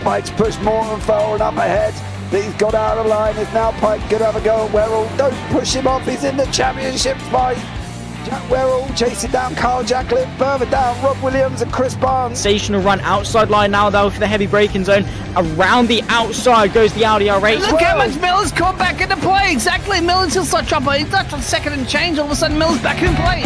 Pike's pushed Morton Fowler up ahead. He's got out of line. Is now Pike going to have a go at Werrell? Don't push him off. He's in the championship fight. Jack Werrell chasing down Carl Jacklin. Further down, Rob Williams and Chris Barnes. Sensational run outside line now though for the heavy braking zone. Around the outside goes the Audi R8. Look how much Miller's caught back into play. Exactly. Miller's still such up. He's left on second and change. All of a sudden, Miller's back in play.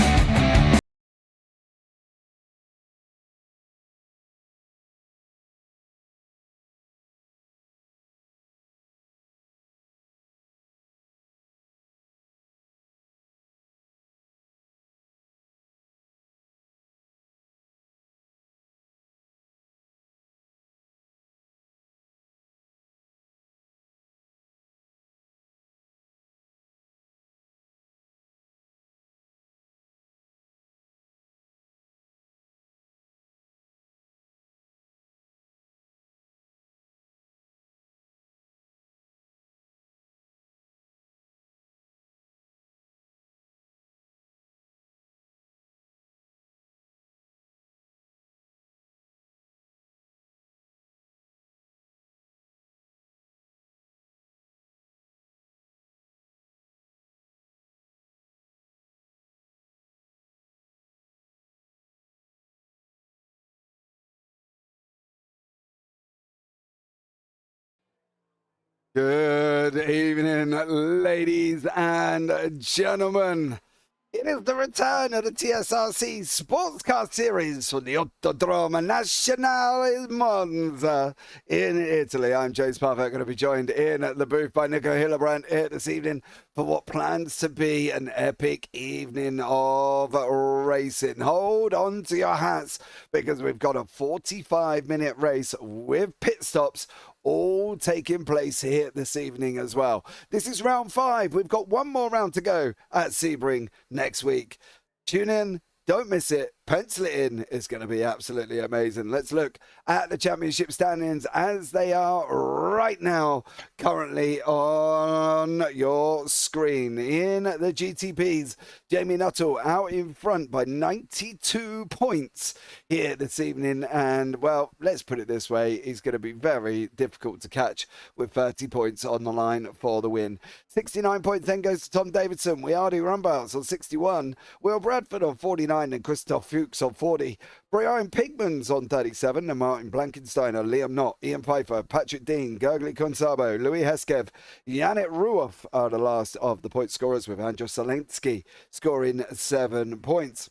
Good evening, ladies and gentlemen. It is the return of the TSRC Sportscast Series from the Autodromo Nazionale Monza in Italy. I'm James Parfett, going to be joined in at the booth by Nico Hillebrand here this evening for what plans to be an epic evening of racing. Hold on to your hats because we've got a 45-minute race with pit stops all taking place here this evening as well. This is round 5. We've got one more round to go at Sebring next week. Tune in, don't miss it, pencil it in. It's going to be absolutely amazing. Let's look at the championship standings as they are right now, currently on your screen. In the GTPs, Jamie Nuttall out in front by 92 points here this evening. And, well, let's put it this way. He's going to be very difficult to catch with 30 points on the line for the win. 69 points then goes to Tom Davidson. Weardi Rumbouts on 61. Will Bradford on 49 and Christoph Fuchs on 40. Brian Pigmans on 37 and Martin Blankensteiner, Liam Knott, Ian Pfeiffer, Patrick Dean, Gergely Consabo, Louis Heskev, Yannick Ruoff are the last of the point scorers with Andrew Selensky scoring 7 points.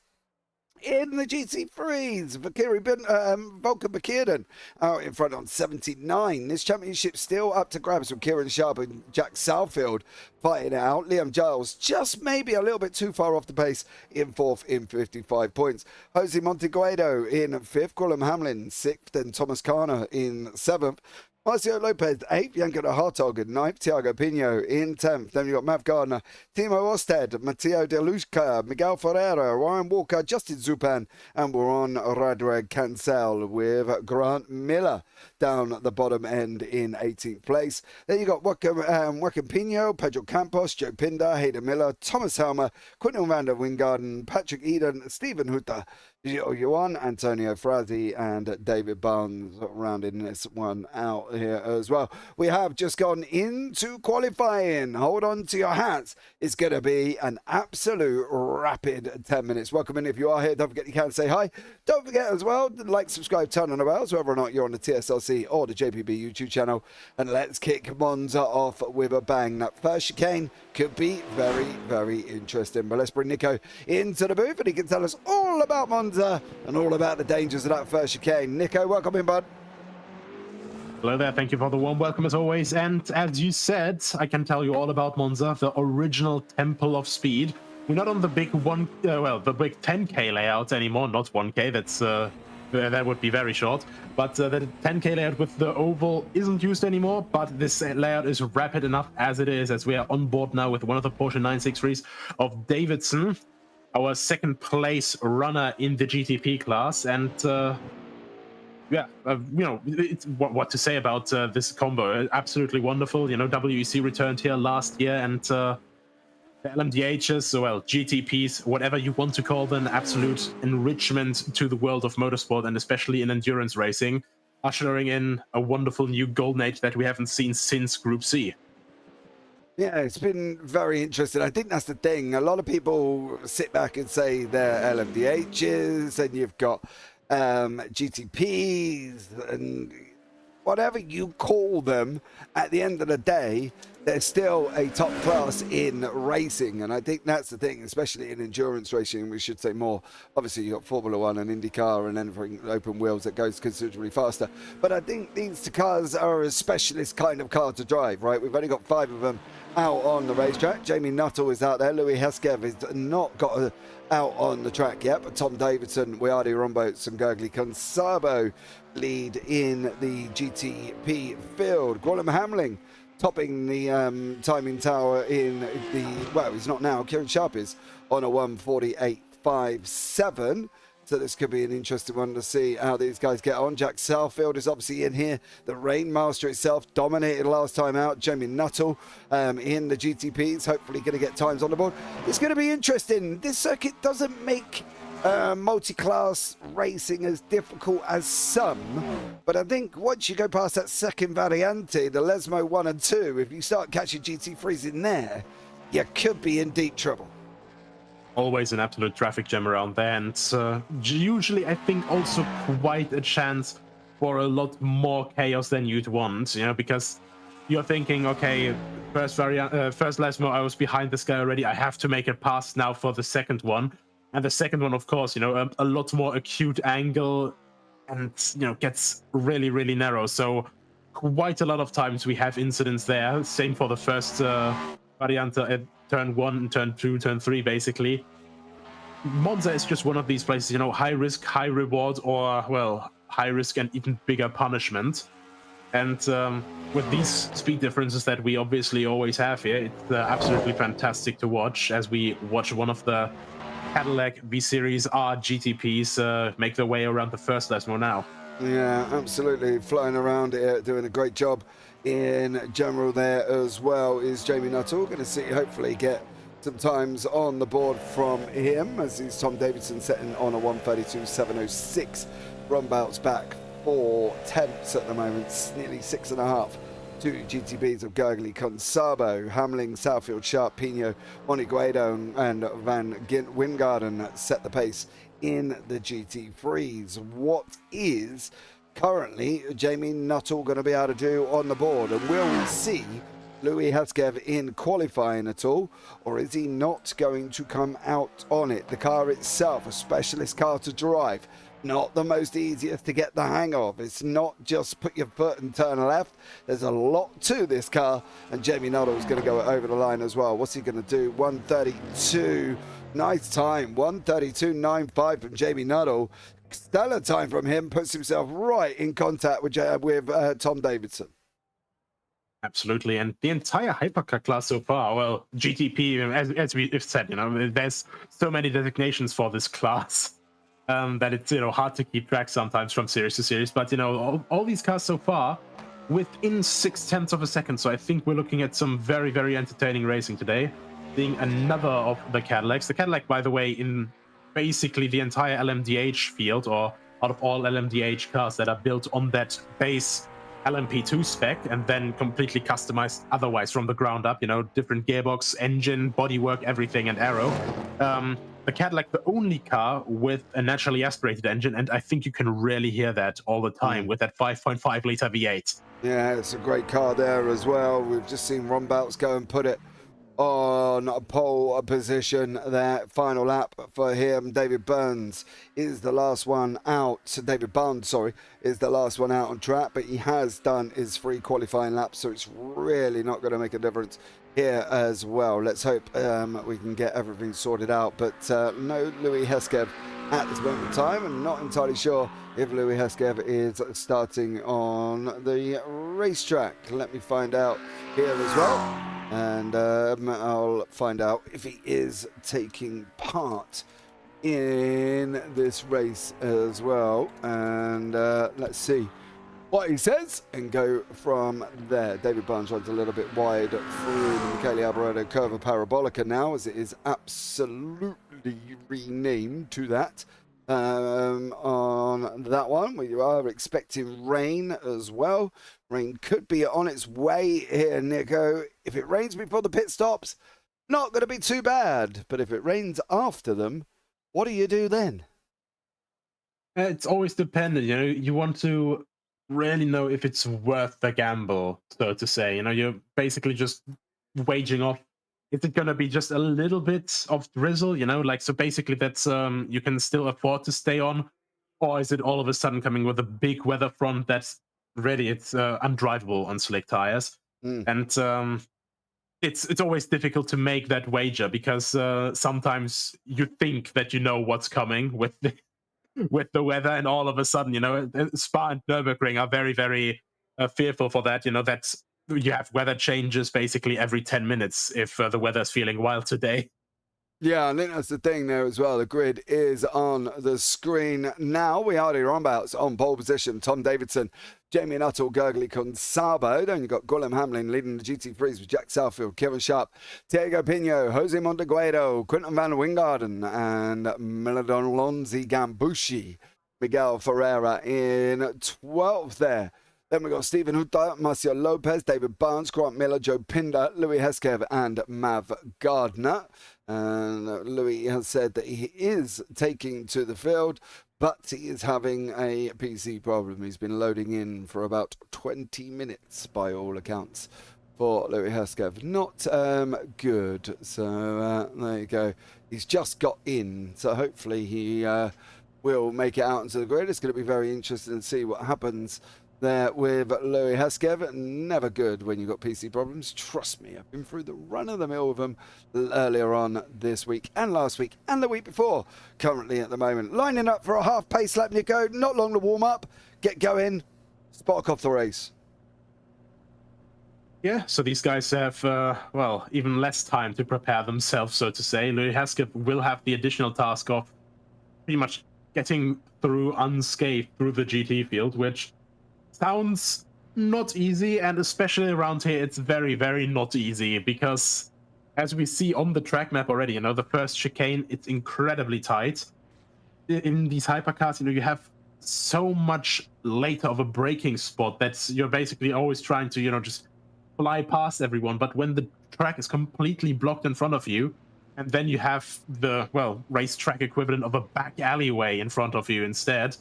In the GT3s, Volker Bekirden out in front on 79. This championship still up to grabs with Kieran Sharp and Jack Southfield fighting it out. Liam Giles just maybe a little bit too far off the pace in 4th in 55 points. Jose Monteguedo in 5th, Quillam Hamlin 6th and Thomas Carner in 7th. Marcio Lopez 8th, Yanko Hartog in 9th, Thiago Pino in 10th. Then you've got Matt Gardner, Timo Osted, Matteo De Luca, Miguel Ferreira, Ryan Walker, Justin Zupan, and we're on Radreg Cancel with Grant Miller down the bottom end in 18th place. Then you got Joaquin Pino, Pedro Campos, Joe Pinder, Hayden Miller, Thomas Helmer, Quinton van der Wingarden, Patrick Eden, Stephen Hutter, Gio Yuan, Antonio Frazzi, and David Barnes rounding this one out here as well. We have just gone into qualifying. Hold on to your hats. It's going to be an absolute rapid 10 minutes. Welcome in if you are here. Don't forget you can say hi. Don't forget as well to like, subscribe, turn on the bells, whether or not you're on the TSRC or the JPB YouTube channel. And let's kick Monza off with a bang. That first chicane could be very, very interesting. But let's bring Nico into the booth and he can tell us all about Monza and all about the dangers of that first chicane. Nico, welcome in, bud. Hello there, thank you for the warm welcome as always. And as you said, I can tell you all about Monza, the original Temple of Speed. We're not on the big the big 10K layout anymore, not 1K, that would be very short. But the 10K layout with the oval isn't used anymore, but this layout is rapid enough as it is, as we are on board now with one of the Porsche 963s of Davidson, our second place runner in the GTP class. And it's what to say about this combo. Absolutely wonderful. You know, WEC returned here last year, and LMDHs, well, GTPs, whatever you want to call them, absolute enrichment to the world of motorsport, and especially in endurance racing. ushering in a wonderful new golden age that we haven't seen since Group C. Yeah, it's been very interesting. I think that's the thing. A lot of people sit back and say they're LMDHs, and you've got GTPs, and whatever you call them, at the end of the day, they're still a top class in racing. And I think that's the thing, especially in endurance racing, we should say more. Obviously, you've got Formula One and IndyCar and anything open wheels that goes considerably faster. But I think these cars are a specialist kind of car to drive, right? We've only got 5 of them out on the racetrack. Jamie Nuttall is out there. Louis Hesketh has not got out on the track yet, but Tom Davidson, Wiadi Romboats and Gergely Consabo lead in the GTP field. Gwilym Hamling topping the timing tower in the, well, he's not now, Kieran Sharp is on a 1:48.57. So this could be an interesting one to see how these guys get on. Jack Southfield is obviously in here. The Rainmaster itself dominated last time out. Jamie Nuttall in the GTPs, hopefully going to get times on the board. It's going to be interesting. This circuit doesn't make multi-class racing as difficult as some, but I think once you go past that second variante, the Lesmo 1 and 2, if you start catching GT3s in there, you could be in deep trouble. Always an absolute traffic jam around there, and usually I think also quite a chance for a lot more chaos than you'd want, you know, because you're thinking, okay, first Lesmo, I was behind this guy already, I have to make it past now for the second one. And the second one, of course, you know, a lot more acute angle and, you know, gets really, really narrow. So quite a lot of times we have incidents there. Same for the first variante at turn 1 and turn 2, turn 3, basically. Monza is just one of these places, you know, high risk, high reward, or, well, high risk and even bigger punishment. And with these speed differences that we obviously always have here, it's absolutely fantastic to watch as we watch one of the Cadillac V-Series R GTPs make their way around the first Lesmo now. Yeah, absolutely. Flying around it, doing a great job in general there as well is Jamie Nuttall. Going to see, hopefully, get some times on the board from him as is Tom Davidson setting on a 1:32.706. Rumbout's back 4 tenths at the moment, nearly 6.5. 2 GTBs of Gergely Consabo, Hamling, Southfield, Sharp, Pino, Moniguedo and Van Wingarden set the pace in the GT3s. What is currently Jamie Nuttall going to be able to do on the board? And will we see Louis Hesketh in qualifying at all, or is he not going to come out on it? The car itself, a specialist car to drive, not the most easiest to get the hang of. It's not just put your foot and turn left. There's a lot to this car, and Jamie Nuttall is going to go over the line as well. What's he going to do? 1:32, nice time, 1:32.95 from Jamie Nuttall. Stellar time from him, puts himself right in contact with Tom Davidson. Absolutely, and the entire hypercar class so far, well, GTP, as we've said, you know, there's so many designations for this class. That it's, you know, hard to keep track sometimes from series to series, but, you know, all these cars so far within 0.6 of a second. So I think we're looking at some very, very entertaining racing today. Seeing another of the Cadillacs. The Cadillac, by the way, in basically the entire LMDH field, or out of all LMDH cars that are built on that base LMP2 spec and then completely customized otherwise from the ground up, you know, different gearbox, engine, bodywork, everything, and aero. The Cadillac, the only car with a naturally aspirated engine, and I think you can really hear that all the time with that 5.5 liter V8. Yeah, it's a great car there as well. We've just seen Ron Bouts go and put it on a pole position there. Final lap for him. David Barnes is the last one out. David Barnes, sorry, is the last one out on track, but he has done his 3 qualifying laps, so it's really not going to make a difference here as well. Let's hope we can get everything sorted out, but no Louis Hesketh at this moment in time. I'm not entirely sure if Louis Hesketh is starting on the racetrack. Let me find out here as well, and I'll find out if he is taking part in this race as well, and let's see what he says and go from there. David Barnes runs a little bit wide through the Michele Alboreto Curva Parabolica now, as it is absolutely renamed to that. on that one. We are expecting rain as well. Rain could be on its way here, Nico. If it rains before the pit stops, not going to be too bad. But if it rains after them, what do you do then? It's always dependent, you know. You want to really know if it's worth the gamble, so to say. You know, you're basically just waging off. Is it going to be just a little bit of drizzle, you know, like, so basically that's you can still afford to stay on, or is it all of a sudden coming with a big weather front that's ready? It's undrivable on slick tires, and it's always difficult to make that wager because sometimes you think that you know what's coming with the weather, and all of a sudden, you know, Spa and Nürburgring are very, very fearful for that. You know, that's you have weather changes basically every 10 minutes if the weather's feeling wild today. Yeah, I think that's the thing there as well. The grid is on the screen now. We are the roundabouts on pole position. Tom Davidson, Jamie Nuttall, Gurgley Consabo. Then you've got Guillem Hamlin leading the GT3s with Jack Southfield, Kevin Sharp, Diego Pino, Jose Monteguedo, Quinton van Wingarden, and Miladon Lonzi Gambushi. Miguel Ferreira in 12th there. Then we've got Stephen Huta, Marcio Lopez, David Barnes, Grant Miller, Joe Pinder, Louis Heskev, and Mav Gardner. And Louis has said that he is taking to the field, but he is having a PC problem. He's been loading in for about 20 minutes by all accounts for Louis Heskev. Not good. So there you go. He's just got in, so hopefully he will make it out into the grid. It's going to be very interesting to see what happens there with Louis Heskev. Never good when you've got PC problems. Trust me, I've been through the run of the mill with them earlier on this week and last week and the week before. Currently at the moment, lining up for a half pace lap, Nico. Not long to warm up. Get going. Spark off the race. Yeah, so these guys have, well, even less time to prepare themselves, so to say. Louis Heskev will have the additional task of pretty much getting through unscathed through the GT field, which sounds not easy, and especially around here, it's very, very not easy because, as we see on the track map already, you know, the first chicane, it's incredibly tight. In these hypercars, you know, you have so much later of a braking spot that you're basically always trying to, you know, just fly past everyone. But when the track is completely blocked in front of you, and then you have the, well, racetrack equivalent of a back alleyway in front of you instead,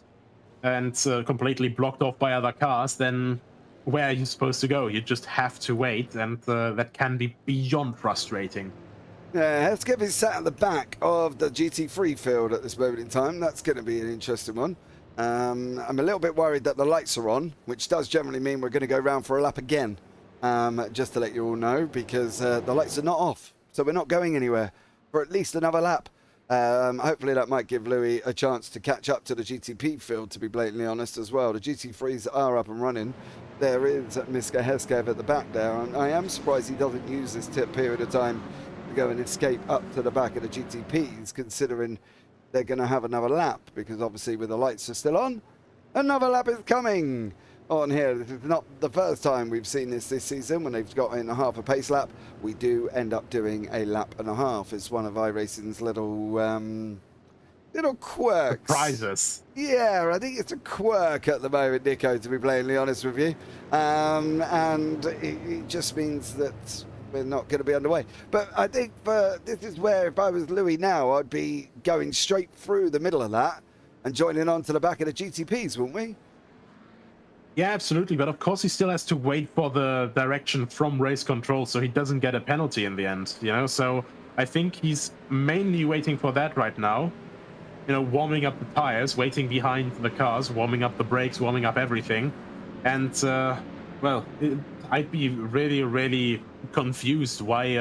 and completely blocked off by other cars, then where are you supposed to go? You just have to wait, and that can be beyond frustrating. Yeah, Heskev is sat at the back of the GT3 field at this moment in time. That's going to be an interesting one. I'm a little bit worried that the lights are on, which does generally mean we're going to go round for a lap again, just to let you all know, because the lights are not off, so we're not going anywhere for at least another lap. Hopefully that might give Louis a chance to catch up to the GTP field, to be blatantly honest, as well. The GT3s are up and running. There is Mr. Heskev at the back there, and I am surprised he doesn't use this period of time to go and escape up to the back of the GTPs, considering they're going to have another lap, because obviously with the lights are still on, another lap is coming on here. This is not the first time we've seen this season. When they've got in a half a pace lap, we do end up doing a lap and a half. It's one of iRacing's little quirks. Surprises. Yeah, I think it's a quirk at the moment, Nico, to be blatantly honest with you. And it just means that we're not going to be underway. But I think this is where, if I was Louis now, I'd be going straight through the middle of that and joining on to the back of the GTPs, wouldn't we? Yeah, absolutely. But of course, he still has to wait for the direction from race control so he doesn't get a penalty in the end, you know? So I think he's mainly waiting for that right now. You know, warming up the tires, waiting behind the cars, warming up the brakes, warming up everything. And, well, I'd be really, really confused why, you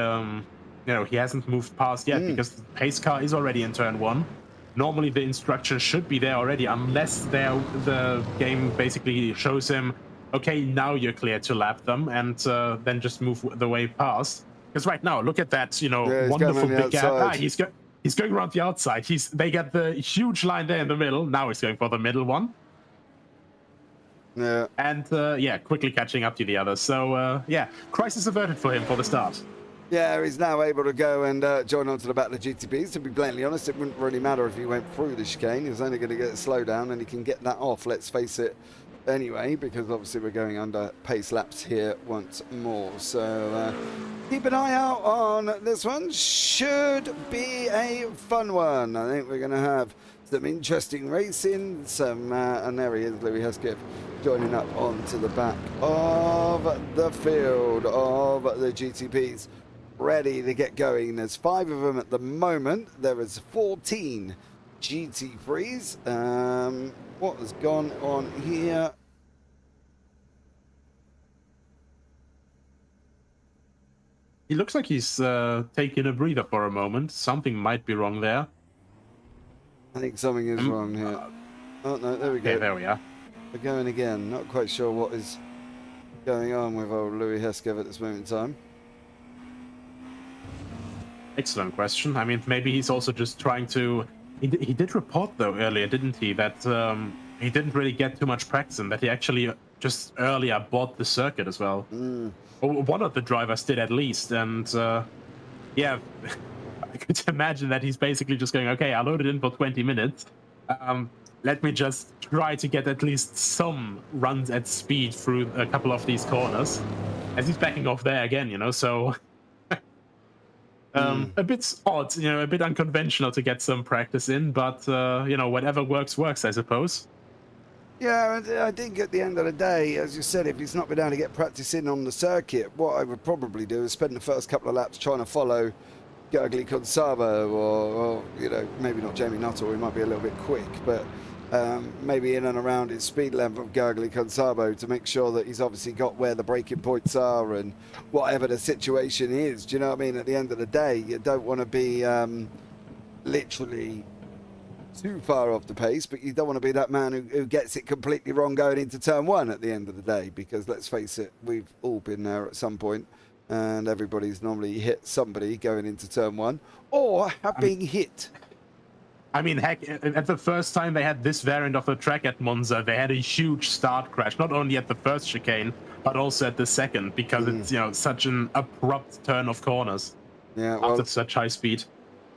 know, he hasn't moved past yet, because the pace car is already in turn one. Normally the instruction should be there already, unless the game basically shows him, okay, now you're clear to lap them, and then just move the way past. Because right now, look at that, you know, wonderful big gap. He's going around the outside. They get the huge line there in the middle. Now he's going for the middle one. Yeah. And yeah, quickly catching up to the others. So yeah, crisis averted for him for the start. Yeah, he's now able to go and join onto the battle of GTPs. To be blatantly honest, it wouldn't really matter if he went through the chicane. He was only going to get a slowdown, and he can get that off, let's face it, anyway, because obviously we're going under pace laps here once more. So keep an eye out on this one. Should be a fun one. I think we're going to have some interesting racing. And there he is, Louis Hesketh, joining up onto the back of the field of the GTPs, ready to get going. There's 5 of them at the moment. There is 14 GT3s. What has gone on here? He looks like he's taking a breather for a moment. Something might be wrong there. I think something is wrong here. Oh no, there we go. Okay, there we are. We're going again. Not quite sure what is going on with old Louis Hesketh at this moment in time. Excellent question. I mean, maybe he's also just trying to... He did report, though, earlier, didn't he? That he didn't really get too much practice and that he actually just earlier bought the circuit as well. Or one of the drivers did, at least. And, yeah, I could imagine that he's basically just going, okay, I loaded in for 20 minutes. Let me just try to get at least some runs at speed through a couple of these corners. As he's backing off there again, you know, so... A bit odd, you know, a bit unconventional to get some practice in, but, you know, whatever works, I suppose. Yeah, I think at the end of the day, as you said, if he's not been able to get practice in on the circuit, what I would probably do is spend the first couple of laps trying to follow Gurgly Consabo or, you know, maybe not Jamie Nuttall, he might be a little bit quick, but maybe in and around his speed level of Gurgly Consabo to make sure that he's obviously got where the braking points are and whatever the situation is. Do you know what I mean? At the end of the day, you don't want to be literally too far off the pace, but you don't want to be that man who gets it completely wrong going into turn 1 at the end of the day, because let's face it, we've all been there at some point, and everybody's normally hit somebody going into turn 1 or have been hit. I mean, heck, at the first time they had this variant of the track at Monza, they had a huge start crash, not only at the first chicane, but also at the second, because it's, you know, such an abrupt turn of corners. Yeah, well, after such high speed.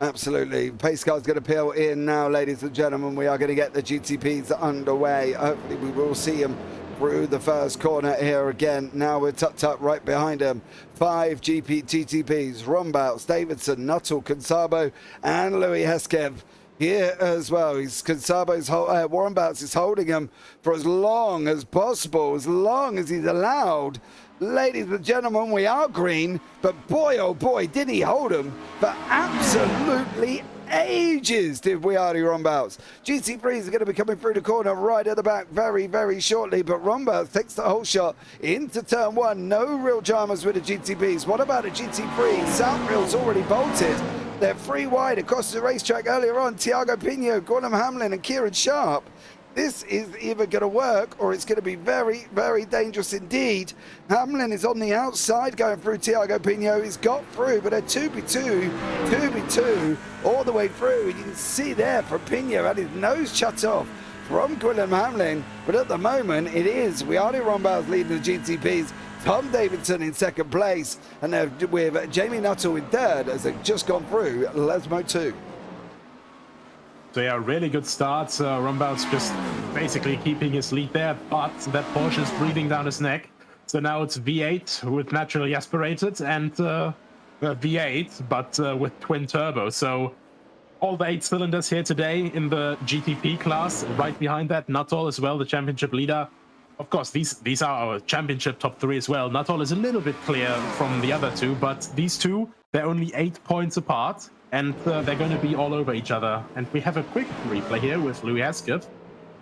Absolutely. Pace car's going to peel in now, ladies and gentlemen. We are going to get the GTPs underway. Hopefully we will see them through the first corner here again. Now we're tucked up right behind them. 5 GTPs, Rombouts, Davidson, Nuttall, Consabo, and Louis Hesketh here as well. Consabo's Warren Bouts is holding him for as long as possible, as long as he's allowed. Ladies and gentlemen, we are green, but boy, oh boy, did he hold him for absolutely ages, did we, Artie Rombouts. GT3s are going to be coming through the corner right at the back very, very shortly, but Rombouts takes the whole shot into turn 1. No real dramas with the GTPs. What about the GT3? Southfield's already bolted. They're 3 wide across the racetrack earlier on. Tiago Pino, Gordon Hamlin, and Kieran Sharp. This is either going to work or it's going to be very, very dangerous indeed. Hamlin is on the outside going through Tiago Pino. He's got through, but a 2v2 all the way through. You can see there from Pino had his nose shut off from Gwilym Hamlin. But at the moment, it is Wiardi Rombau's leading the GTPs. Tom Davidson in second place, and they're with Jamie Nuttall in third as they've just gone through Lesmo 2. So yeah, really good start. Rombau's just basically keeping his lead there, but that Porsche is breathing down his neck. So now it's V8 with naturally aspirated and V8, but with twin turbo. So all the 8 cylinders here today in the GTP class. Right behind that, Nuttall as well, the championship leader. Of course, these are our championship top 3 as well. Nuttall is a little bit clear from the other 2, but these 2, they're only 8 points apart, and they're going to be all over each other. And we have a quick replay here with Louis Hesketh.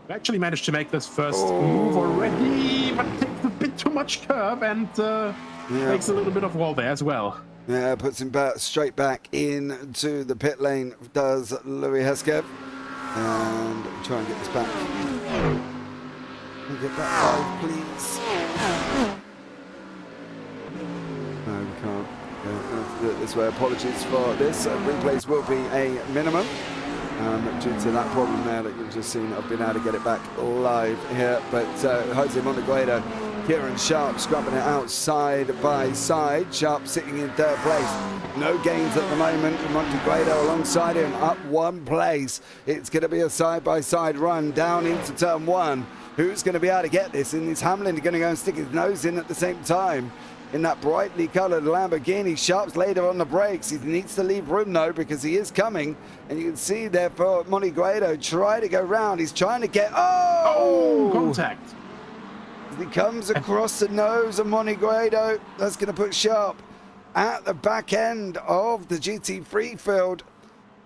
We actually managed to make this first move already, but takes a bit too much curb and takes a little bit of wall there as well. Yeah, puts him back, straight back into the pit lane, does Louis Hesketh. And try and get this back. Get that 5, please. No, we can't. Have to do it this way. Apologies for this. Replays will be a minimum due to that problem there that you've just seen. I've been able to get it back live here, but Jose Monteguedo Kieran Sharp scrubbing it out side by side. Sharp sitting in third place. No gains at the moment. Montegrado alongside him up one place. It's going to be a side-by-side run down into turn one. Who's going to be able to get this? And is Hamlin going to go and stick his nose in at the same time? In that brightly coloured Lamborghini. Sharp's later on the brakes. He needs to leave room though because he is coming. And you can see there for Montegrado try to go round. He's trying to get... Oh! Contact. He comes across the nose of Montegrado. That's going to put Sharp at the back end of the GT3 field.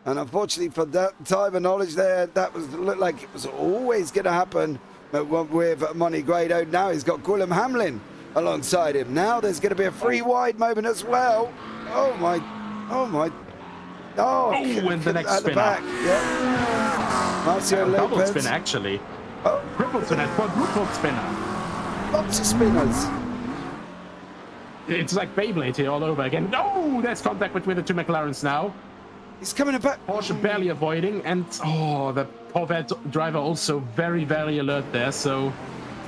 And unfortunately for that time of knowledge there, that looked like it was always going to happen with Montegrado. Now he's got Guillem Hamlin alongside him. Now there's going to be a free wide moment as well. Oh my. Oh, and the next at spin the back. Yeah. Marcio Lopez. Double spin actually. Oh. Triple spin, quadruple spinner. Lots of spinners. It's like Beyblade here all over again. No, there's contact between the two McLarens now. He's coming back. Porsche barely avoiding, and the Corvette driver also very, very alert there. So,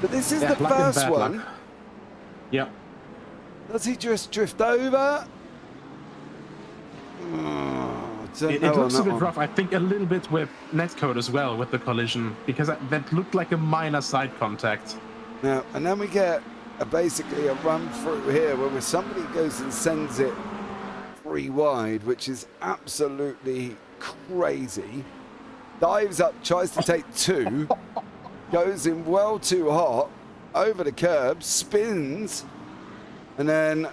but this is the first one. Luck. Yeah. Does he just drift over? It looks a bit rough. I think a little bit with netcode as well with the collision, because that looked like a minor side contact. Now, and then we get basically a run through here where somebody goes and sends it free wide, which is absolutely crazy. Dives up, tries to take two, goes in well too hot, over the curb, spins, and then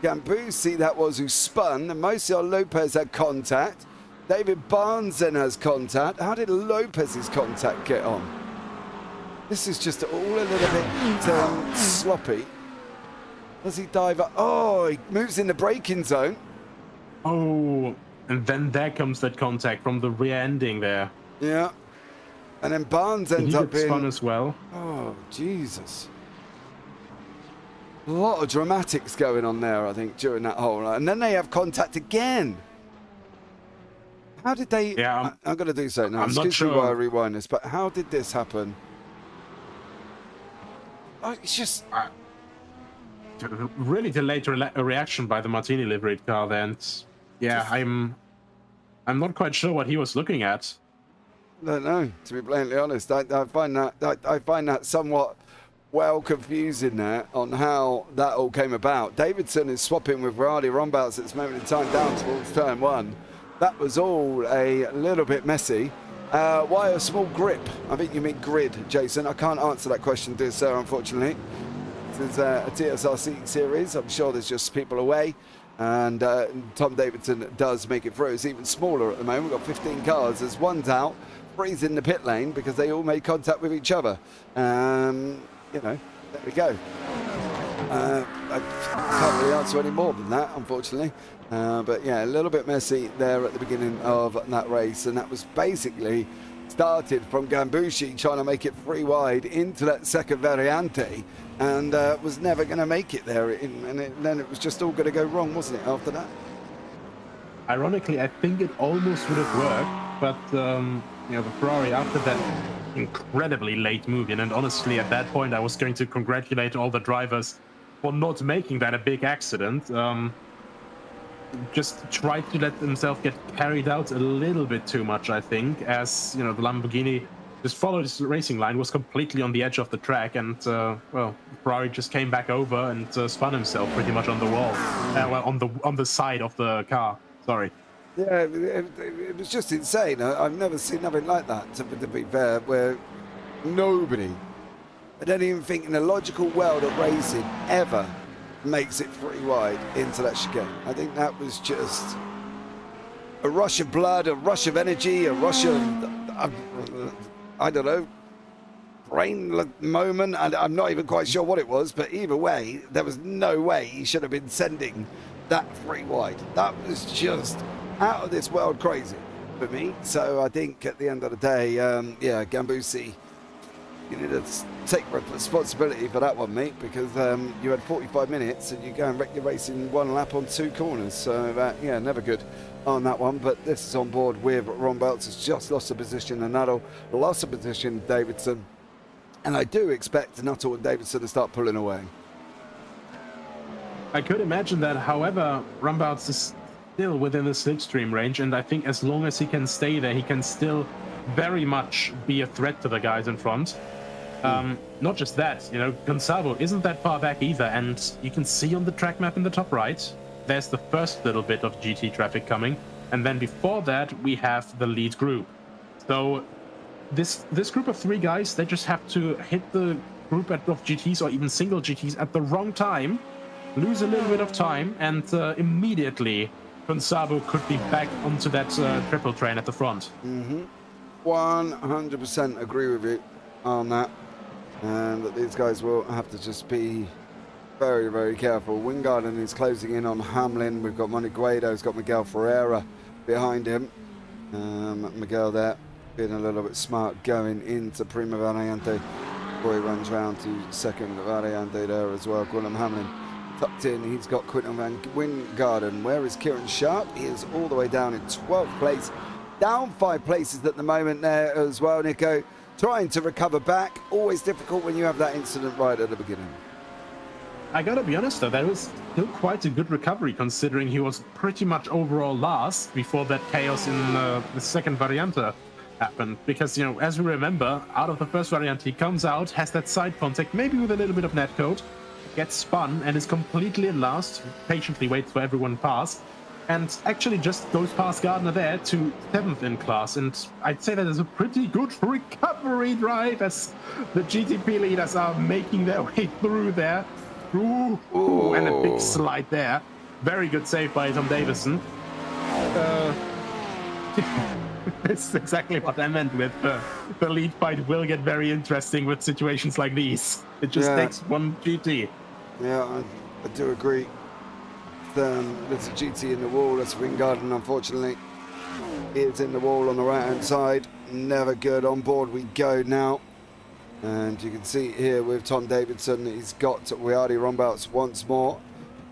Gambusi, that was who spun, and Marcio Lopez had contact. David Barnes then has contact. How did Lopez's contact get on? This is just all a little bit sloppy. Does he dive up? Oh, he moves in the braking zone. Oh, and then there comes that contact from the rear ending there. Yeah. And then Barnes ends up in... spun as well. Oh, Jesus. A lot of dramatics going on there, I think, during that whole... And then they have contact again. How did they... Yeah, I'm going to do so now. I'm not Excuse me sure. while I rewind this, but how did this happen? Oh, it's just... Really delayed reaction by the Martini liveried car then. Yeah, I'm not quite sure what he was looking at. I don't know, to be blatantly honest. I find that somewhat well confusing there on how that all came about. Davidson is swapping with Radi Rombouts at this moment in time down towards turn one. That was all a little bit messy. Why a small grip? I think you mean grid, Jason. I can't answer that question, dear sir, unfortunately. This is a TSRC series. I'm sure there's just people away. And Tom Davidson does make it through. It's even smaller at the moment. We've got 15 cars. There's one's out. 3's in the pit lane because they all made contact with each other. You know, there we go. I can't really answer any more than that, unfortunately. But yeah, a little bit messy there at the beginning of that race. And that was basically started from Gambusi trying to make it free wide into that second Variante. And was never going to make it there. Then it was just all going to go wrong, wasn't it, after that? Ironically, I think it almost would have worked, but you know, the Ferrari after that incredibly late move, and honestly, at that point, I was going to congratulate all the drivers for not making that a big accident. Just tried to let himself get carried out a little bit too much, I think, as you know, the Lamborghini just followed his racing line, was completely on the edge of the track, and well, Ferrari just came back over and spun himself pretty much on the wall, well, on the side of the car. Sorry. Yeah, it was just insane. I've never seen nothing like that, to be fair, where nobody, I don't even think in the logical world of racing ever makes it free wide into that chicane. I think that was just a rush of blood, a rush of energy, a rush of, I don't know, brain moment. And I'm not even quite sure what it was, but either way, there was no way he should have been sending that free wide. That was just out of this world crazy for me. So I think at the end of the day, yeah, Gambusi, you need to take responsibility for that one, mate, because you had 45 minutes and you go and wreck your race in one lap on 2 corners. So yeah, never good on that one. But this is on board with Ron Belts. Has just lost a position, and Nadal lost a position, Davidson. And I do expect Nuttall and Davidson to start pulling away. I could imagine that. However, Rumbouts is still within the slipstream range, and I think as long as he can stay there, he can still very much be a threat to the guys in front. Not just that, you know, Gonzalo isn't that far back either, and you can see on the track map in the top right, there's the first little bit of GT traffic coming, and then before that, we have the lead group. So this group of 3 guys, they just have to hit the group of GTs or even single GTs at the wrong time, lose a little bit of time, and immediately Gonzalo could be back onto that triple train at the front. 100% agree with you on that. And that these guys will have to just be very, very careful. Wingarden is closing in on Hamlin. We've got Monteguedo's got Miguel Ferreira behind him. Miguel there being a little bit smart going into Prima Variante before he runs round to second Variante there as well. Gwilym Hamlin tucked in. He's got Quinton van Wingarden. Where is Kieran Sharp? He is all the way down in 12th place. Down 5 places at the moment there as well, Nico. Trying to recover back. Always difficult when you have that incident right at the beginning. I gotta be honest though, that was still quite a good recovery considering he was pretty much overall last before that chaos in the second Variante happened. Because, you know, as we remember, out of the first Variante, he comes out, has that side contact, maybe with a little bit of netcode, gets spun and is completely in last, patiently waits for everyone to pass, and actually just goes past Gardner there to 7th in class. And I'd say that is a pretty good recovery drive as the GTP leaders are making their way through there. Ooh, and a big slide there. Very good save by Tom Davison. This is exactly what I meant with the lead fight will get very interesting with situations like these. It just takes one GT. Yeah, I do agree. There's a GT in the wall. That's Wingarden, unfortunately. It's in the wall on the right-hand side. Never good. On board we go now. And you can see here with Tom Davidson, he's got Wiardi Rombouts once more.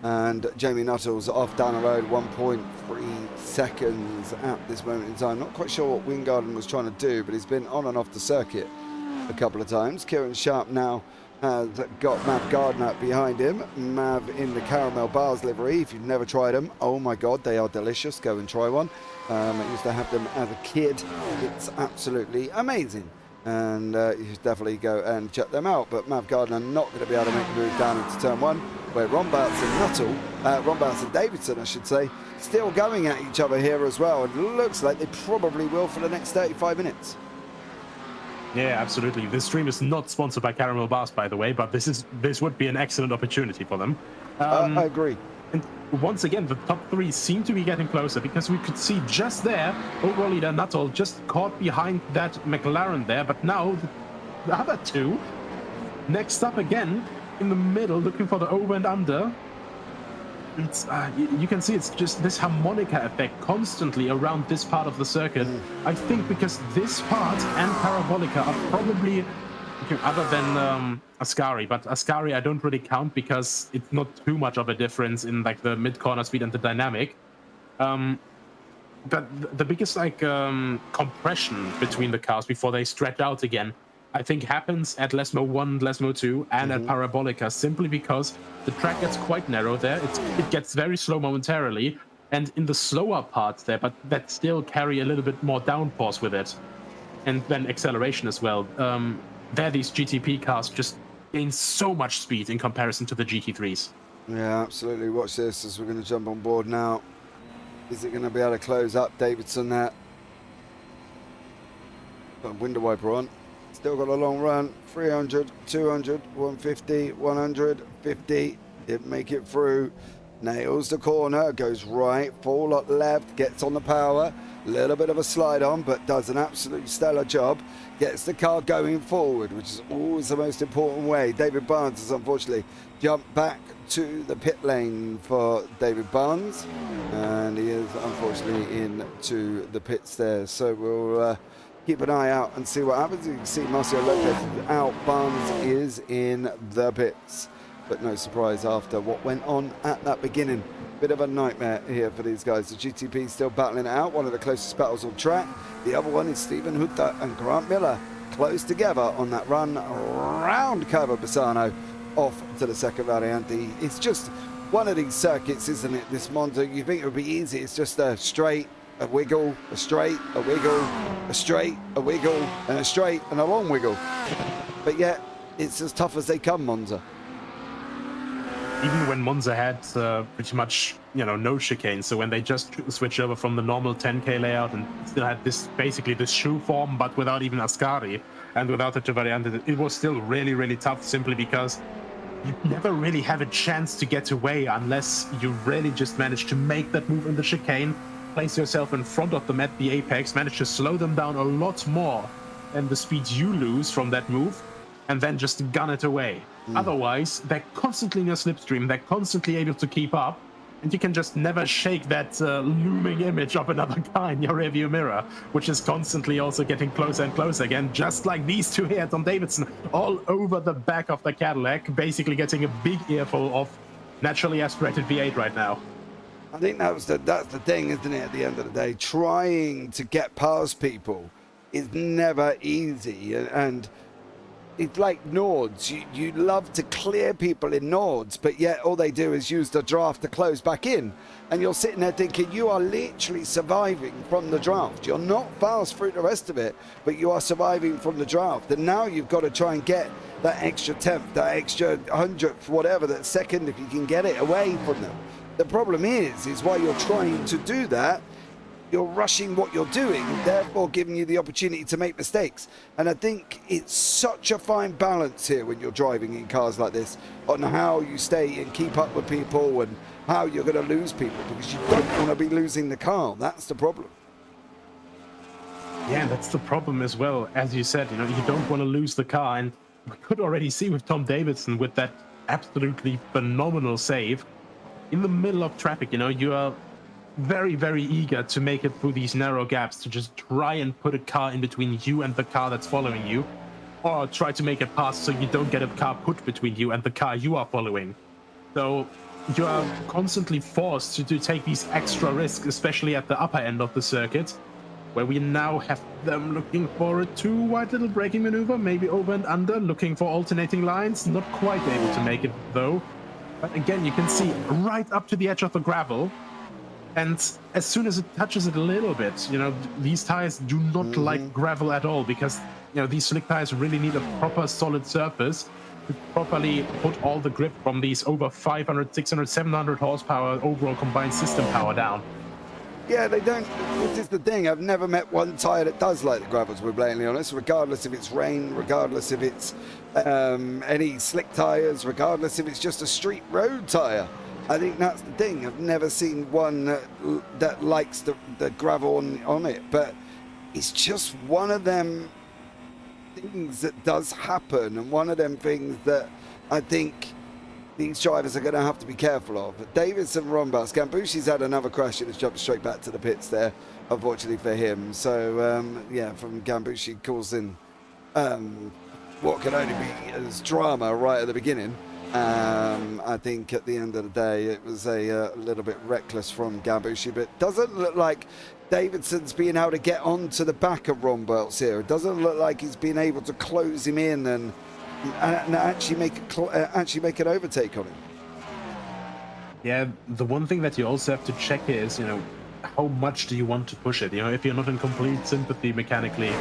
And Jamie Nuttall's off down the road, 1.3 seconds at this moment in time. Not quite sure what Wingarden was trying to do, but he's been on and off the circuit a couple of times. Kieran Sharp now has got Mav Gardner behind him. Mav in the caramel bars livery. If you've never tried them, oh my god, they are delicious. Go and try one. I used to have them as a kid. It's absolutely amazing. And you should definitely go and check them out. But Mav Gardner not going to be able to make the move down into turn 1, where Rombouts and Davidson, I should say, still going at each other here as well. It looks like they probably will for the next 35 minutes. Yeah, absolutely. This stream is not sponsored by Caramel Bars, by the way, but this would be an excellent opportunity for them. I agree. And once again, the top 3 seem to be getting closer because we could see just there, overall leader Nuttall just caught behind that McLaren there, but now the other 2 next up again in the middle, looking for the over and under. It's, you can see it's just this harmonica effect constantly around this part of the circuit. I think because this part and Parabolica are probably, other than Ascari, but Ascari I don't really count because it's not too much of a difference in like the mid-corner speed and the dynamic. But the biggest like compression between the cars before they stretch out again, I think happens at Lesmo 1, Lesmo 2, and at Parabolica, simply because the track gets quite narrow there. It gets very slow momentarily, and in the slower parts there, but that still carry a little bit more downforce with it, and then acceleration as well. There, these GTP cars just gain so much speed in comparison to the GT3s. Yeah, absolutely. Watch this as we're going to jump on board now. Is it going to be able to close up Davidson there? Got a window wiper on. Still got a long run. 300, 200, 150, 100, 50. Didn't make it through. Nails the corner, goes right, full lot left, gets on the power. Little bit of a slide on, but does an absolute stellar job. Gets the car going forward, which is always the most important way. David Barnes has unfortunately jumped back to the pit lane for David Barnes, and he is unfortunately into the pits there. So we'll keep an eye out and see what happens. You can see Marcio Lopez is out, Barnes is in the pits. But no surprise after what went on at that beginning. Bit of a nightmare here for these guys. The GTP still battling it out, one of the closest battles on track. The other one is Stephen Huta and Grant Miller close together on that run round Curva Bassano off to the second variante. It's just one of these circuits, isn't it, this Monza? You think it would be easy. It's just a straight, a wiggle, a straight, a wiggle, a straight, a wiggle, and a straight, and a long wiggle. But yet, it's as tough as they come, Monza. Even when Monza had pretty much, no chicane, so when they just switched over from the normal 10K layout and still had basically this shoe form, but without even Ascari and without the variante, it was still really, really tough, simply because you never really have a chance to get away unless you really just manage to make that move in the chicane, place yourself in front of them at the apex, manage to slow them down a lot more than the speed you lose from that move, and then just gun it away. Otherwise, they're constantly in your slipstream, they're constantly able to keep up, and you can just never shake that looming image of another car in your rearview mirror, which is constantly also getting closer and closer again, just like these two here, Tom Davidson, all over the back of the Cadillac, basically getting a big earful of naturally aspirated V8 right now. I think that's the thing, isn't it, at the end of the day? Trying to get past people is never easy, and it's like Nords. You love to clear people in Nords, but yet all they do is use the draft to close back in. And you're sitting there thinking you are literally surviving from the draft. You're not fast through the rest of it, but you are surviving from the draft. And now you've got to try and get that extra tenth, that extra 100th, whatever, that second, if you can get it away from them. The problem is while you're trying to do that, you're rushing what you're doing, therefore giving you the opportunity to make mistakes. And I think it's such a fine balance here when you're driving in cars like this on how you stay and keep up with people and how you're going to lose people, because you don't want to be losing the car. That's the problem. Yeah, that's the problem as well. As you said, you don't want to lose the car. And we could already see with Tom Davidson with that absolutely phenomenal save in the middle of traffic, you are very, very eager to make it through these narrow gaps, to just try and put a car in between you and the car that's following you, or try to make it pass so you don't get a car put between you and the car you are following. So you are constantly forced to take these extra risks, especially at the upper end of the circuit, where we now have them looking for a two-wide little braking maneuver, maybe over and under, looking for alternating lines. Not quite able to make it, though. But again, you can see right up to the edge of the gravel. And as soon as it touches it a little bit, these tires do not like gravel at all, because, these slick tires really need a proper solid surface to properly put all the grip from these over 500, 600, 700 horsepower overall combined system power down. Yeah, they don't. This is the thing. I've never met one tyre that does like the gravel, to be blatantly honest, regardless if it's rain, regardless if it's any slick tyres, regardless if it's just a street road tyre. I think that's the thing. I've never seen one that likes the gravel on it, but it's just one of them things that does happen, and one of them things that I think these drivers are going to have to be careful of. Davidson, Rombus, Gambushi's had another crash and has jumped straight back to the pits there, unfortunately for him. So, yeah, from Gambushi causing what can only be as drama right at the beginning. I think at the end of the day it was a little bit reckless from Gambushi, but it doesn't look like Davidson's being able to get onto the back of Ron Burt's here. It doesn't look like he's been able to close him in and actually make an overtake on him. Yeah, the one thing that you also have to check here is, how much do you want to push it? If you're not in complete sympathy mechanically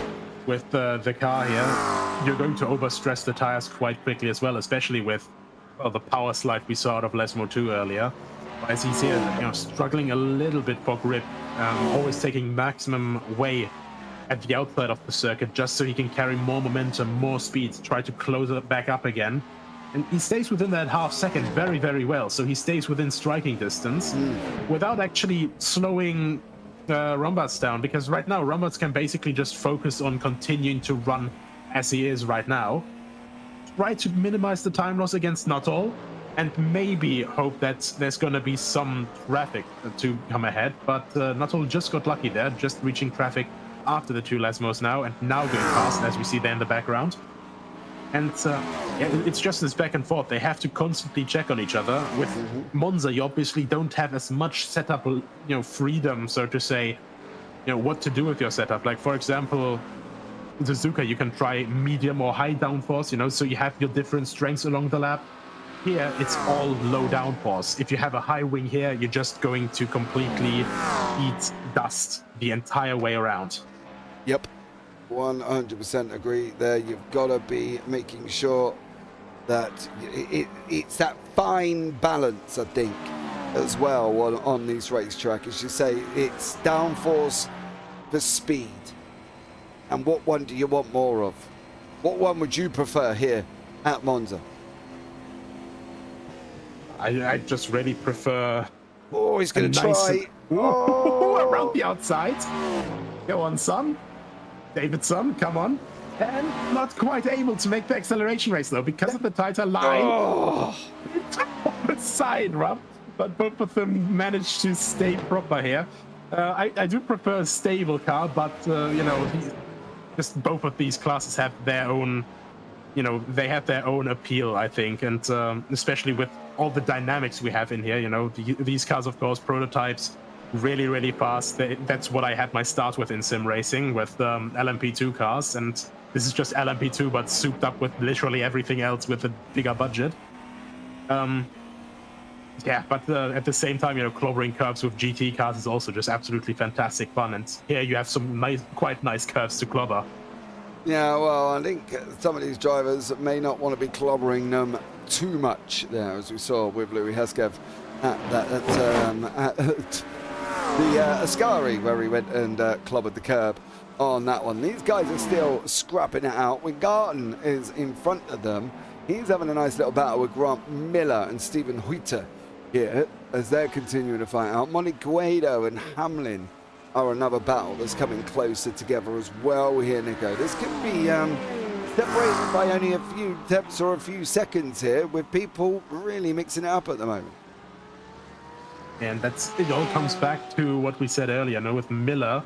with the car here, you're going to overstress the tires quite quickly as well, especially with the power slide we saw out of Lesmo 2 earlier. As he's here, struggling a little bit for grip, always taking maximum way at the outside of the circuit just so he can carry more momentum, more speed, try to close it back up again. And he stays within that half second very, very well. So he stays within striking distance without actually slowing Rombats down, because right now Rombats can basically just focus on continuing to run as he is right now. Try to minimize the time loss against Nuttall, and maybe hope that there's going to be some traffic to come ahead. But Nuttall just got lucky there, just reaching traffic after the two Lesmos now, and now going past, as we see there in the background. And yeah, it's just this back and forth. They have to constantly check on each other. With Monza, you obviously don't have as much setup, freedom, so to say, what to do with your setup. Like, for example, Suzuka, you can try medium or high downforce, you know, so you have your different strengths along the lap. Here, it's all low downforce. If you have a high wing here, you're just going to completely eat dust the entire way around. Yep, 100% agree there. You've got to be making sure that it's that fine balance, I think, as well on these racetracks. As you say, it's downforce for speed. And what one do you want more of? What one would you prefer here at Monza? I just really prefer... Oh, he's going to try. Oh, around the outside. Go on, son. Davidson, come on. And not quite able to make the acceleration race, though, because of the tighter line. Oh. On the side, Rob. But both of them managed to stay proper here. I do prefer a stable car, but, you know, just both of these classes have their own, you know, they have their own appeal, I think. And especially with all the dynamics we have in here, you know, these cars, of course, prototypes, really, really fast. That's what I had my start with in sim racing, with LMP2 cars. And this is just LMP2, but souped up with literally everything else with a bigger budget. Yeah, but at the same time, you know, clobbering curves with GT cars is also just absolutely fantastic fun. And here you have some nice, quite nice curves to clobber. Yeah, well, I think some of these drivers may not want to be clobbering them too much there, as we saw with Louis Hesketh at the Ascari, where he went and clobbered the curb on that one. These guys are still scrapping it out. Wingarden is in front of them. He's having a nice little battle with Grant Miller and Stephen Huiter here as they're continuing to fight out. Monty Guido and Hamlin are another battle that's coming closer together as well here, Nico. This could be separated by only a few tenths or a few seconds here, with people really mixing it up at the moment. And it all comes back to what we said earlier, you know, with Miller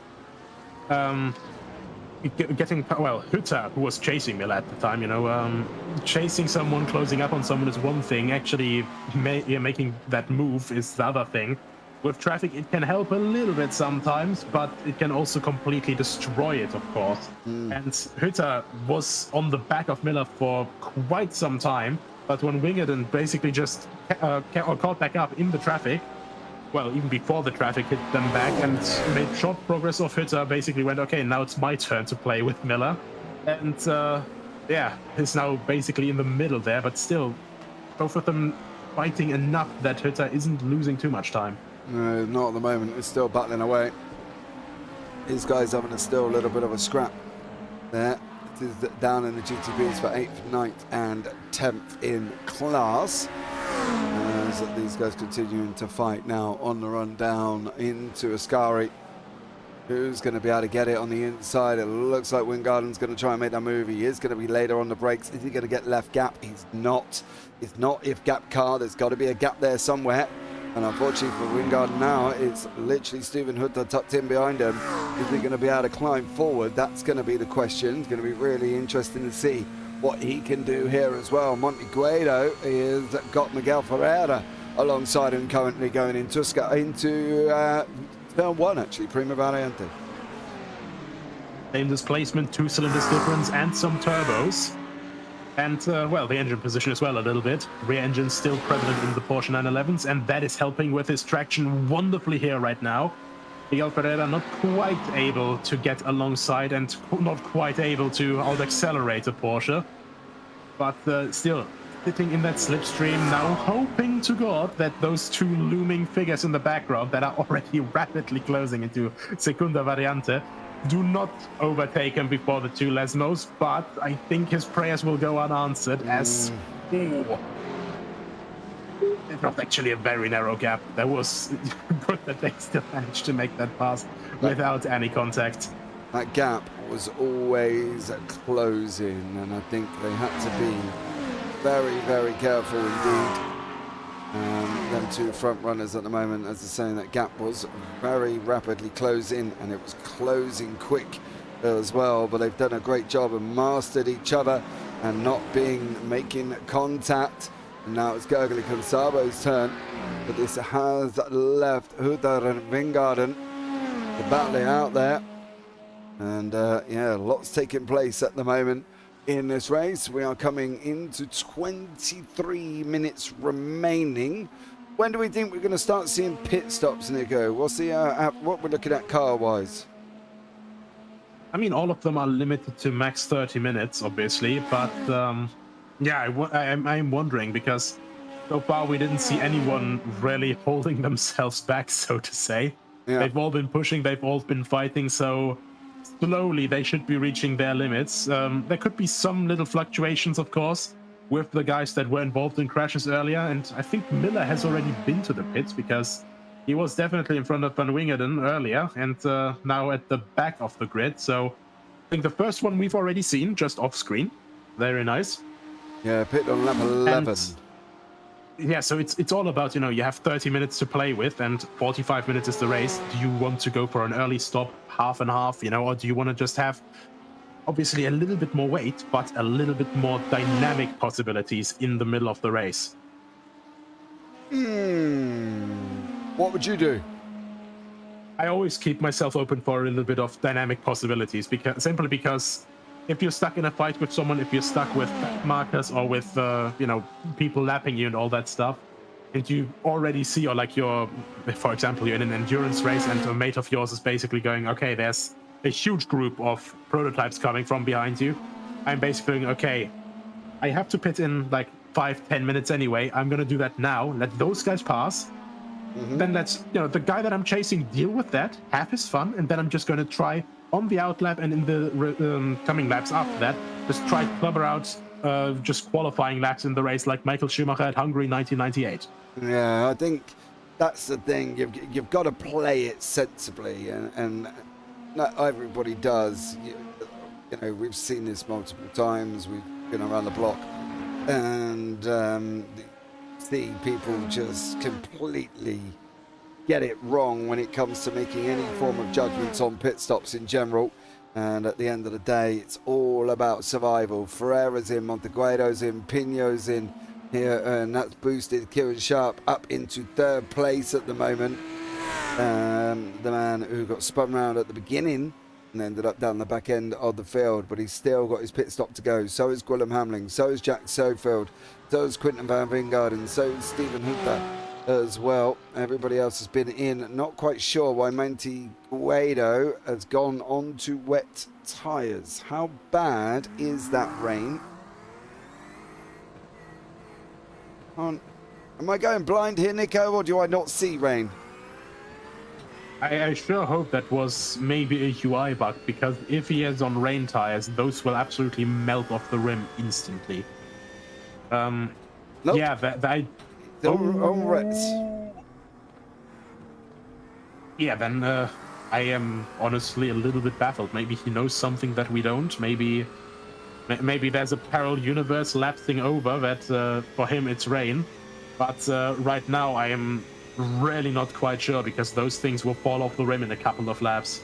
getting, well, Hutter, who was chasing Miller at the time, you know, chasing someone, closing up on someone is one thing. Actually making that move is the other thing. With traffic, it can help a little bit sometimes, but it can also completely destroy it, of course. And Hutter was on the back of Miller for quite some time, but when Wingerden basically just caught back up in the traffic, well, even before the traffic hit them back and made short progress of Hutter, basically went, okay, now it's my turn to play with Miller. And yeah, he's now basically in the middle there, but still, both of them fighting enough that Hutter isn't losing too much time. No, not at the moment. It's still battling away. These guys having still a little bit of a scrap there. It is down in the GTPs for 8th, 9th and 10th in class. As these guys continuing to fight now on the run down into Ascari. Who's going to be able to get it on the inside? It looks like Wingarden's going to try and make that move. He is going to be later on the brakes. Is he going to get left gap? He's not. It's not if gap car. There's got to be a gap there somewhere. And unfortunately for Wingarden now, it's literally Stephen Hutter tucked in behind him. Is he going to be able to climb forward? That's going to be the question. It's going to be really interesting to see what he can do here as well. Monty Guido has got Miguel Ferreira alongside him currently going into turn one, actually, Prima Variante. Same displacement, 2 cylinders difference, and some turbos. And, well, the engine position as well a little bit. Rear engine still prevalent in the Porsche 911s, and that is helping with his traction wonderfully here right now. Miguel Ferreira not quite able to get alongside and not quite able to out-accelerate a Porsche. But still, sitting in that slipstream now, hoping to God that those two looming figures in the background that are already rapidly closing into Segunda Variante do not overtake him before the two Lesmos, but I think his prayers will go unanswered as... It was actually a very narrow gap. That was good that they still managed to make that pass without any contact. That gap was always closing, and I think they had to be very, very careful indeed. Them two front runners at the moment, as I was saying, that gap was very rapidly closing, and it was closing quick as well. But they've done a great job and mastered each other and not making contact. And now it's Gergely Consabo's turn, but this has left Hutter and Wingarden to battle it out there. And yeah, lots taking place at the moment in this race. We are coming into 23 minutes remaining. When do we think we're going to start seeing pit stops, Nico? What's the what we're looking at car-wise? I mean, all of them are limited to max 30 minutes, obviously, but yeah, I'm wondering because so far we didn't see anyone really holding themselves back, so to say. Yeah. They've all been pushing, they've all been fighting, so slowly they should be reaching their limits. There could be some little fluctuations, of course, with the guys that were involved in crashes earlier, and I think Miller has already been to the pits because he was definitely in front of Van Wingerden earlier and now at the back of the grid. So I think the first one we've already seen just off screen. Very nice. Yeah, pit on lap 11. And, yeah, so it's all about, you have 30 minutes to play with and 45 minutes is the race. Do you want to go for an early stop, half and half, or do you want to just have obviously a little bit more weight, but a little bit more dynamic possibilities in the middle of the race? What would you do? I always keep myself open for a little bit of dynamic possibilities, simply because if you're stuck in a fight with someone, if you're stuck with markers or with people lapping you and all that stuff, and you already see, or like for example, you're in an endurance race and a mate of yours is basically going, okay, there's a huge group of prototypes coming from behind you. I'm basically going, okay, I have to pit in like 5-10 minutes anyway. I'm gonna do that now. Let those guys pass. Then let's, the guy that I'm chasing, deal with that, have his fun, and then I'm just gonna try on the outlap and in the coming laps after that, just try to clubber out just qualifying laps in the race like Michael Schumacher at Hungary 1998. Yeah, I think that's the thing. You've got to play it sensibly, and not everybody does. We've seen this multiple times. We've been around the block, and see people just completely get it wrong when it comes to making any form of judgments on pit stops in general. And at the end of the day, it's all about survival. Ferreira's in, Monteguido's in, Pino's in here, and that's boosted Kieran Sharp up into third place at the moment. The man who got spun around at the beginning and ended up down the back end of the field, but he's still got his pit stop to go. So is Gwilym Hamling, so is Jack Sofield, so is Quinten van Wingerden, so is Stephen Hooper as well. Everybody else has been in. Not quite sure why Monty Guido has gone on to wet tyres. How bad is that rain? Am I going blind here, Nico, or do I not see rain? I sure hope that was maybe a UI bug, because if he is on rain tires, those will absolutely melt off the rim instantly. Nope. Yeah, yeah, then I am honestly a little bit baffled. Maybe he knows something that we don't. Maybe there's a parallel universe lapsing over that for him it's rain. But right now I am really not quite sure, because those things will fall off the rim in a couple of laps.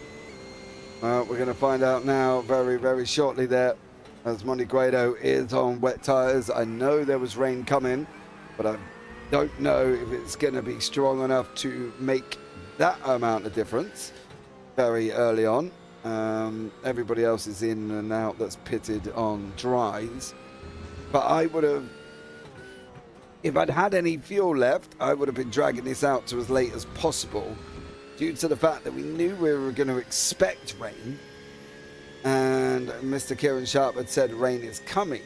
We're going to find out now very, very shortly there, as Monty Guido is on wet tyres. I know there was rain coming, but I don't know if it's going to be strong enough to make that amount of difference very early on. Everybody else is in and out that's pitted on dries. But I would have, if I'd had any fuel left, I would have been dragging this out to as late as possible, due to the fact that we knew we were going to expect rain. And Mr. Kieran Sharp had said rain is coming.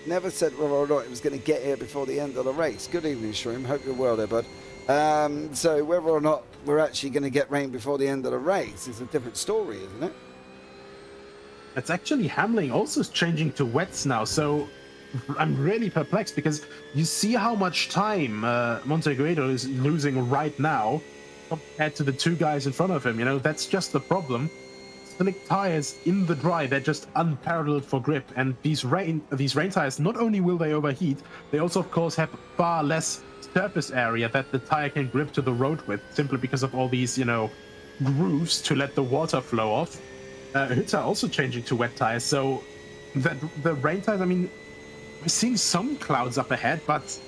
Never said whether or not it was going to get here before the end of the race. Good evening, Shroom. Hope you're well there, bud. So whether or not we're actually going to get rain before the end of the race is a different story, isn't it? It's actually Hamling also changing to wets now, so I'm really perplexed, because you see how much time Monteguido is losing right now compared to the two guys in front of him. That's just the problem. Slick tires in the dry, they're just unparalleled for grip, and these rain tires, not only will they overheat, they also of course have far less surface area that the tire can grip to the road with, simply because of all these grooves to let the water flow off. Hütter also changing to wet tires, so the rain tires, I mean, we're seeing some clouds up ahead, but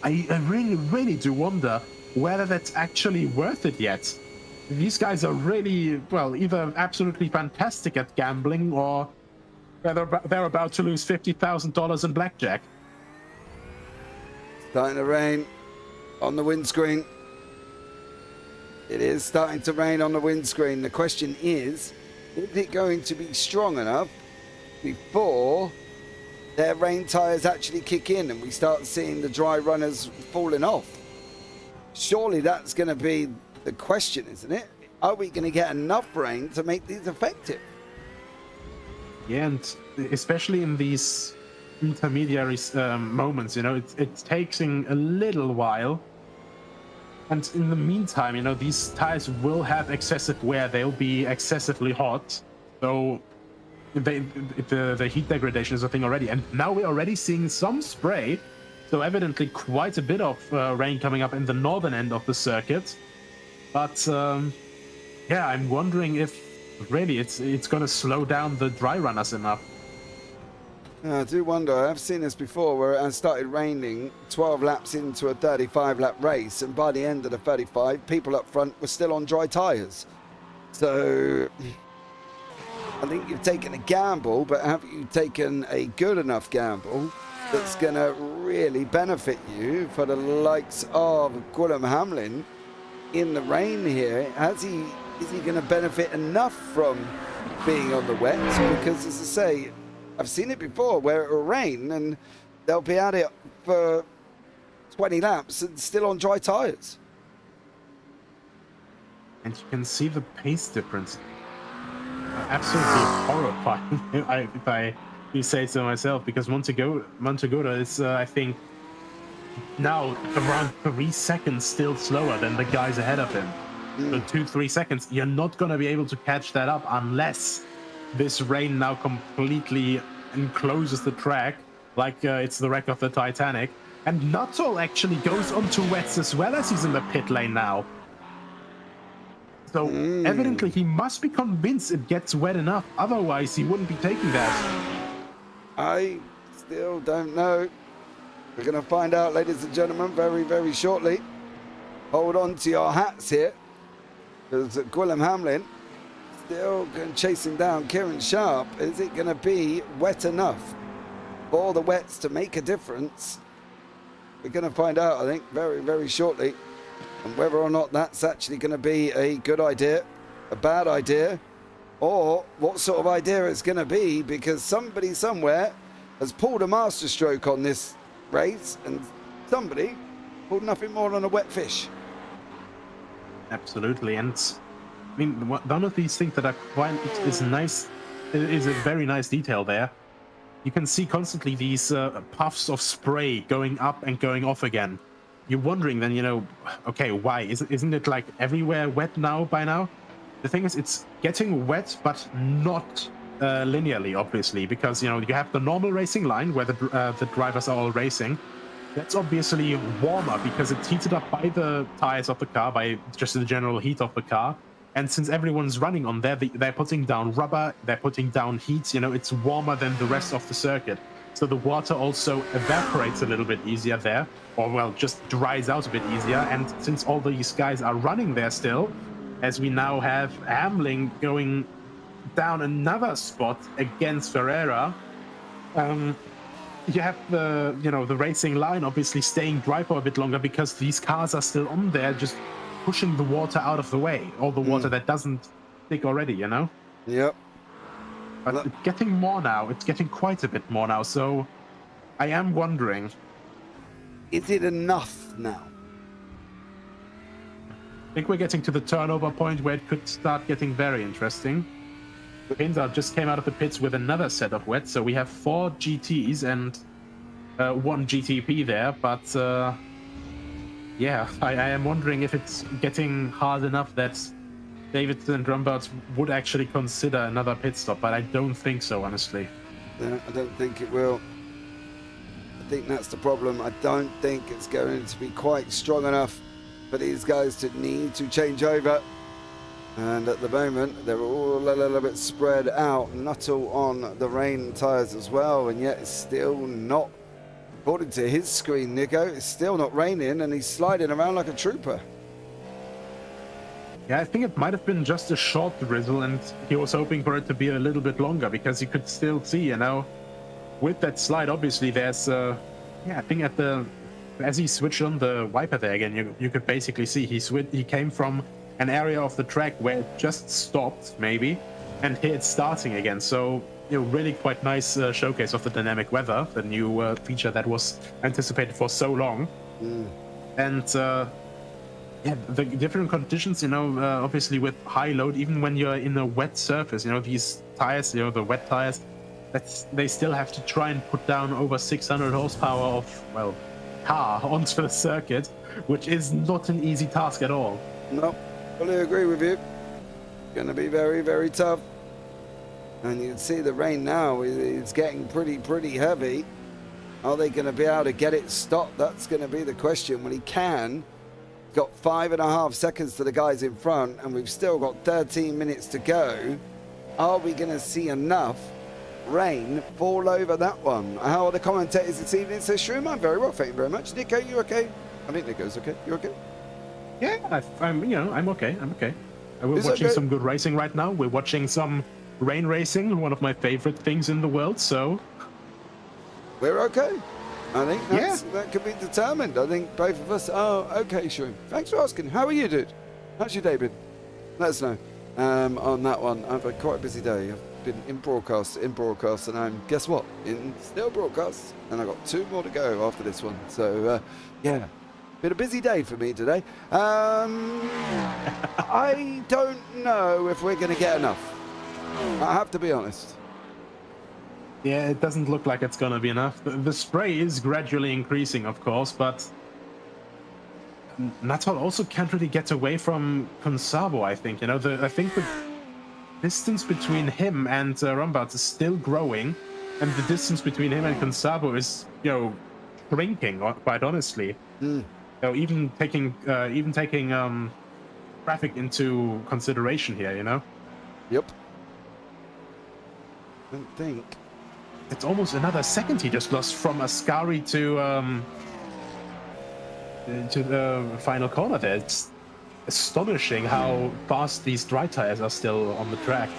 I really do wonder whether that's actually worth it yet. these guys are really, well, either absolutely fantastic at gambling or they're about to lose $50,000 in blackjack. Starting to rain on the windscreen. It is starting to rain on the windscreen. The question is it going to be strong enough before their rain tyres actually kick in and we start seeing the dry runners falling off? Surely that's going to be the question, isn't it? Are we going to get enough rain to make these effective? Yeah, and especially in these intermediary moments, you know, it's taking a little while. And in the meantime, you know, these tires will have excessive wear. They'll be excessively hot. So the heat degradation is a thing already. And now we're already seeing some spray. So evidently quite a bit of rain coming up in the northern end of the circuit. But yeah, I'm wondering if really it's going to slow down the dry runners enough. I do wonder. I've seen this before where it has started raining 12 laps into a 35-lap race, and by the end of the 35, people up front were still on dry tyres. So I think you've taken a gamble, but have you taken a good enough gamble that's going to really benefit you for the likes of Guillaume Hamlin in the rain here? Is he going to benefit enough from being on the wet? Because, as I say, I've seen it before where it will rain and they'll be at it for 20 laps and still on dry tyres. And you can see the pace difference. Absolutely horrifying, if I do say so myself, because Montegudo is, I think, now around 3 seconds still slower than the guys ahead of him. So 2-3 seconds, you're not going to be able to catch that up unless this rain now completely encloses the track like it's the wreck of the Titanic. And Nuttall actually goes onto wets as well as he's in the pit lane now. So evidently he must be convinced it gets wet enough, otherwise he wouldn't be taking that. I still don't know. We're going to find out, ladies and gentlemen, very, very shortly. Hold on to your hats here, because Guillaume Hamlin still chasing down Kieran Sharp. Is it going to be wet enough for the wets to make a difference? We're going to find out, I think, very, very shortly, and whether or not that's actually going to be a good idea, a bad idea, or what sort of idea it's going to be, because somebody somewhere has pulled a masterstroke on this race, and somebody pulled nothing more than a wet fish. Absolutely, and I mean, one of these things that I find is nice, is a very nice detail there. You can see constantly these puffs of spray going up and going off again. You're wondering then, you know, okay, why? Isn't it like everywhere wet now by now? The thing is, it's getting wet, but not linearly, obviously, because, you know, you have the normal racing line where the drivers are all racing. That's obviously warmer because it's heated up by the tires of the car, by just the general heat of the car. And since everyone's running on there, they're putting down rubber, they're putting down heat, you know, it's warmer than the rest of the circuit. So the water also evaporates a little bit easier there, or, well, just dries out a bit easier. And since all these guys are running there still, as we now have Hamlin going down another spot against Ferreira, you have the racing line obviously staying dry for a bit longer because these cars are still on there, just pushing the water out of the way, all the water that doesn't stick already, you know? Yep. But it's getting more now. It's getting quite a bit more now. So I am wondering, is it enough now? I think we're getting to the turnover point where it could start getting very interesting. Pinzar just came out of the pits with another set of wets, so we have 4 GTs and 1 GTP there, but yeah, I am wondering if it's getting hard enough that Davidson and Drumbart would actually consider another pit stop, but I don't think so, honestly. No, I don't think it will. I think that's the problem. I don't think it's going to be quite strong enough for these guys to need to change over. And at the moment, they're all a little bit spread out. Nuttall on the rain tyres as well, and yet it's still not, according to his screen, Nico, it's still not raining, and he's sliding around like a trooper. Yeah, I think it might have been just a short drizzle, and he was hoping for it to be a little bit longer because you could still see, you know, with that slide. Obviously, there's, yeah, I think as he switched on the wiper there again, you could basically see he came from an area of the track where it just stopped maybe, and here it's starting again. So, you know, really quite nice showcase of the dynamic weather, the new feature that was anticipated for so long, and. Yeah, the different conditions, you know, obviously with high load, even when you're in a wet surface, you know, these tires, you know, the wet tires, they still have to try and put down over 600 horsepower of, well, car onto the circuit, which is not an easy task at all. No, fully agree with you. Gonna be very, very tough. And you can see the rain now is getting pretty heavy. Are they going to be able to get it stopped? That's going to be the question. When he can. Got 5.5 seconds to the guys in front, and we've still got 13 minutes to go. Are we going to see enough rain fall over that one? How are the commentators this evening? Says Shroom, I'm very well, thank you very much. Nico, you okay? I think Nico's okay. You okay? Yeah, I'm okay. I'm okay. We're watching some good racing right now. We're watching some rain racing, one of my favorite things in the world. So we're okay. I think that could be determined. I think both of us are okay, Shroom. Thanks for asking. How are you, dude? How's your day been? Let us know on that one. I've had quite a busy day. I've been in broadcast, and I'm, guess what? In still broadcast. And I've got 2 more to go after this one. So, yeah, been a busy day for me today. I don't know if we're going to get enough. I have to be honest. Yeah, it doesn't look like it's gonna be enough. The spray is gradually increasing, of course, but Natal also can't really get away from Consabo, I think. You know, I think the distance between him and Rombards is still growing, and the distance between him and Consabo is, you know, shrinking, quite honestly. You know, even taking traffic into consideration here, you know? Yep. I don't think. It's almost another second he just lost from Ascari to the final corner there. It's astonishing how fast these dry tires are still on the track.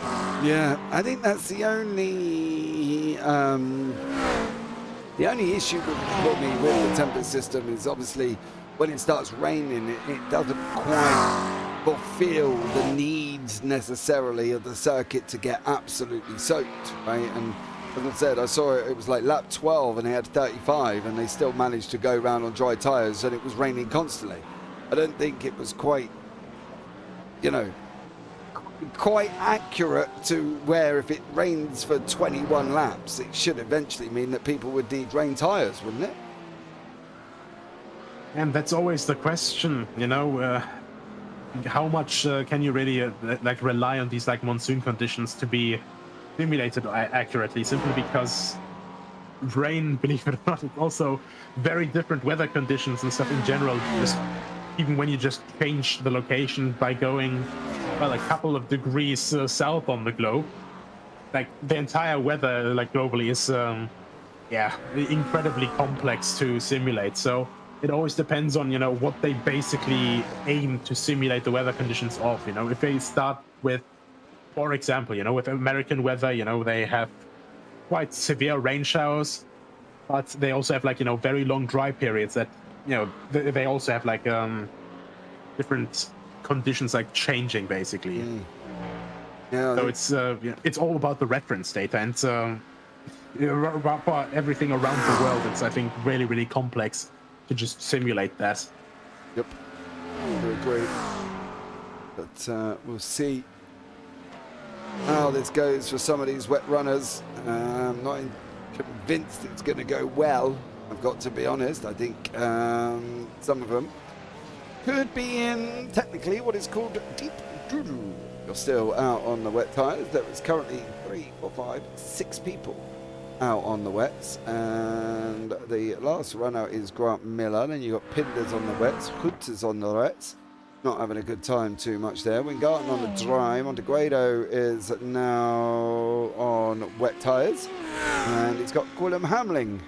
Yeah, I think that's the only issue for me with the tempest system is obviously when it starts raining, it doesn't quite fulfill the needs necessarily of the circuit to get absolutely soaked, right? And as I said, I saw it was like lap 12 and they had 35 and they still managed to go round on dry tyres and it was raining constantly. I don't think it was quite, you know, quite accurate to where if it rains for 21 laps, it should eventually mean that people would need rain tyres, wouldn't it? And that's always the question, you know, how much can you really like rely on these like monsoon conditions to be simulated accurately, simply because rain, believe it or not, is also very different weather conditions and stuff in general. Just even when you just change the location by going, well, a couple of degrees south on the globe, like the entire weather, like globally, is yeah, incredibly complex to simulate. So it always depends on, you know, what they basically aim to simulate the weather conditions of. You know, if they start with, for example, you know, with American weather, you know, they have quite severe rain showers, but they also have like, you know, very long dry periods that, you know, they also have like different conditions like changing basically. Yeah. So it's you know, it's all about the reference data, and about everything around the world. It's, I think, really complex to just simulate that. Yep. I agree. But we'll see how this goes for some of these wet runners. I'm not convinced it's going to go well, I've got to be honest. I think some of them could be in technically what is called deep doo-doo. You're still out on the wet tyres. There is currently 3, 4, 5, 6 people out on the wets, and the last runner is Grant Miller. Then you've got Pinders on the wets, Hoots is on the wets. Not having a good time too much there. Wingarton on the dry. Monteguedo is now on wet tyres. And he's got Gwilym Hamling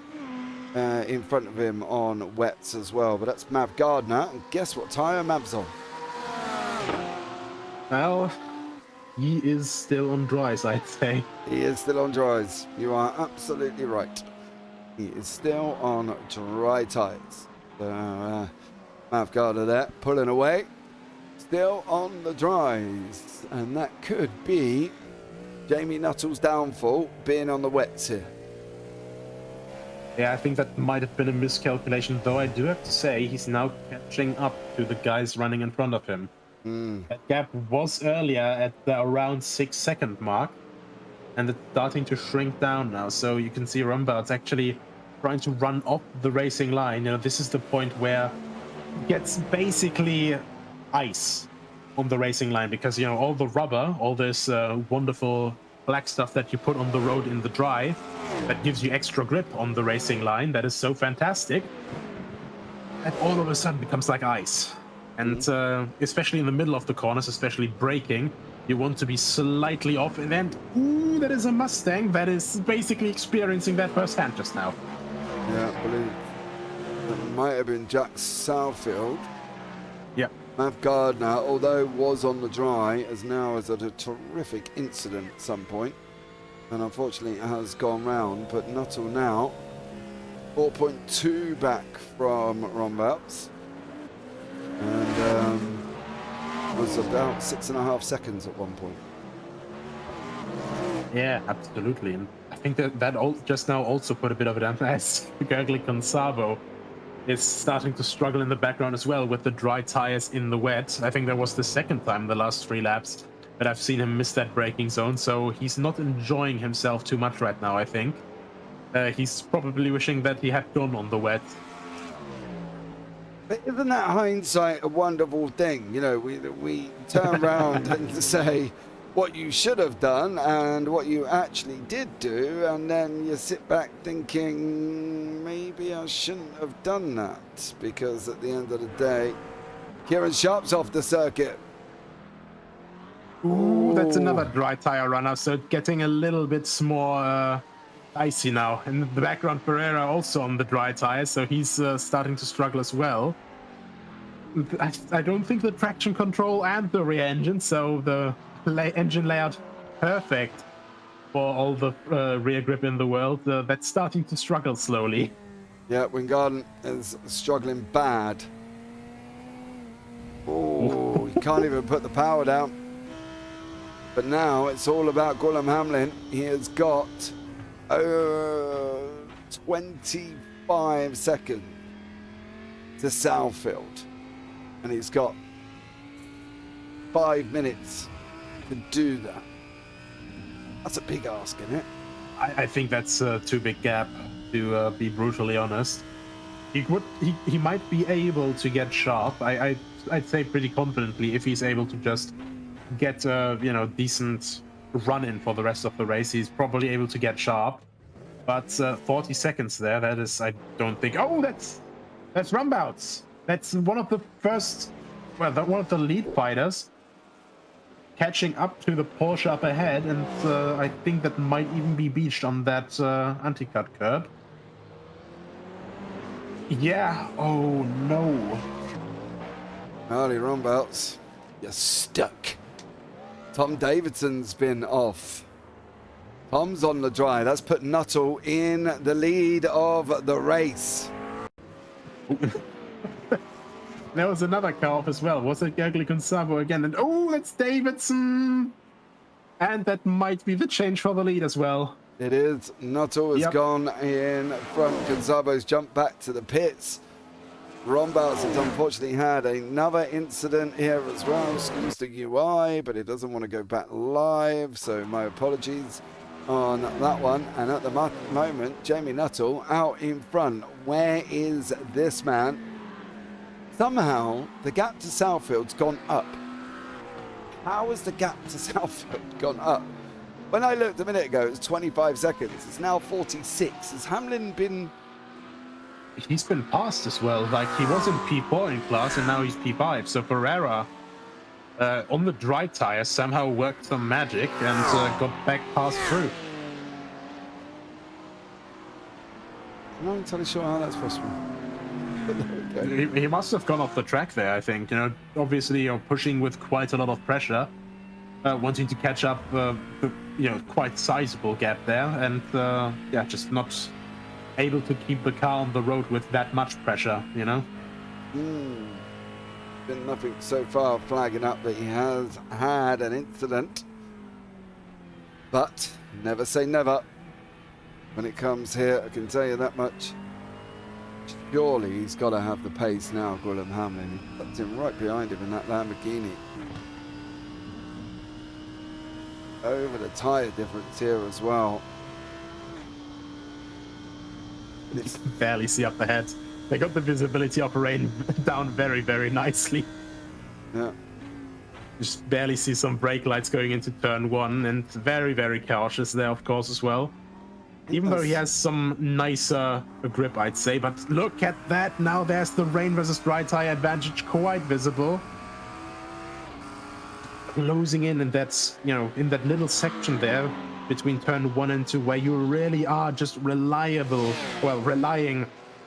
in front of him on wets as well. But that's Mav Gardner. And guess what tyre Mav's on? Well, he is still on dries, I'd say. He is still on dries. You are absolutely right. He is still on dry tyres. So, Mavgarda there, pulling away. Still on the dries. And that could be Jamie Nuttall's downfall, being on the wets here. Yeah, I think that might have been a miscalculation, though I do have to say he's now catching up to the guys running in front of him. That gap was earlier at the around 6-second mark, and it's starting to shrink down now. So you can see Rumbart's actually trying to run off the racing line. You know, this is the point where it gets basically ice on the racing line, because, you know, all the rubber, all this wonderful black stuff that you put on the road in the dry, that gives you extra grip on the racing line, that is so fantastic, that all of a sudden becomes like ice. And especially in the middle of the corners, especially braking, you want to be slightly off. And then, ooh, that is a Mustang that is basically experiencing that firsthand just now. Yeah, I believe it might have been Jack Southfield. Yeah. Mav Gardner, although was on the dry, has now had a terrific incident at some point, and unfortunately it has gone round. But Nuttall now 4.2 back from Rombout's, and was about 6.5 seconds at one point. Yeah, absolutely. And I think that just now also put a bit of it down as Gergely Consavo is starting to struggle in the background as well with the dry tires in the wet. I think that was the second time in the last 3 laps that I've seen him miss that braking zone, so he's not enjoying himself too much right now, I think. He's probably wishing that he had gone on the wet. But isn't that hindsight a wonderful thing? You know, we turn around and say what you should have done and what you actually did do, and then you sit back thinking, maybe I shouldn't have done that, because at the end of the day, Kieran Sharp's off the circuit. Ooh, that's another dry tire runner, so getting a little bit more icy now. In the background, Pereira also on the dry tires, so he's starting to struggle as well. I don't think the traction control and the rear engine, so the engine layout perfect for all the rear grip in the world, that's starting to struggle slowly. Yeah, Wingarden is struggling bad. Oh, he can't even put the power down. But now it's all about Guillaume Hamlin. He has got 25 seconds to Southfield, and he's got 5 minutes to do that. That's a big ask, isn't it? I think that's a too big gap, to be brutally honest. He might be able to get Sharp. I'd say pretty confidently, if he's able to just get decent run in for the rest of the race, he's probably able to get Sharp. But 40 seconds there, that is, I don't think. Oh, that's Rumbouts. That's one of the first, well, one of the lead fighters catching up to the Porsche up ahead, and I think that might even be beached on that anti-cut curb. Yeah, oh no. Early Rumbouts, you're stuck. Tom Davidson's been off. Tom's on the dry. That's put Nuttall in the lead of the race. There was another car off as well. Was it Gergely Consavo again? And oh, that's Davidson! And that might be the change for the lead as well. It is. Nuttall has gone in front. Consavo's jumped back to the pits. Rombouts has unfortunately had another incident here as well. Excuse the UI, but it doesn't want to go back live, so my apologies on that one. And at the moment, Jamie Nuttall out in front. Where is this man? Somehow the gap to Southfield's gone up. How has the gap to Southfield gone up? When I looked a minute ago, it was 25 seconds. It's now 46. Has Hamlin been... He's been passed as well. Like, he was in P4 in class, and now he's P5. So Pereira, on the dry tire, somehow worked some magic and got back passed through. I'm not entirely sure how that's possible. He must have gone off the track there, I think. You know, obviously you're pushing with quite a lot of pressure. wanting to catch up, quite sizable gap there, and just not able to keep the car on the road with that much pressure, Been nothing so far flagging up that he has had an incident, but never say never when it comes here. I can tell you that much. Surely he's got to have the pace now, Graham Hamlin. He puts him right behind him in that Lamborghini. Over the tyre difference here as well. You can barely see up ahead. They got the visibility of rain down very, very nicely. Yeah. Just barely see some brake lights going into turn 1, and very, very cautious there, of course, as well. Even though he has some nicer grip, I'd say. But look at that. Now there's the rain versus dry tire advantage quite visible. Closing in, and that's, in that little section there between turn 1 and 2, where you really are just relying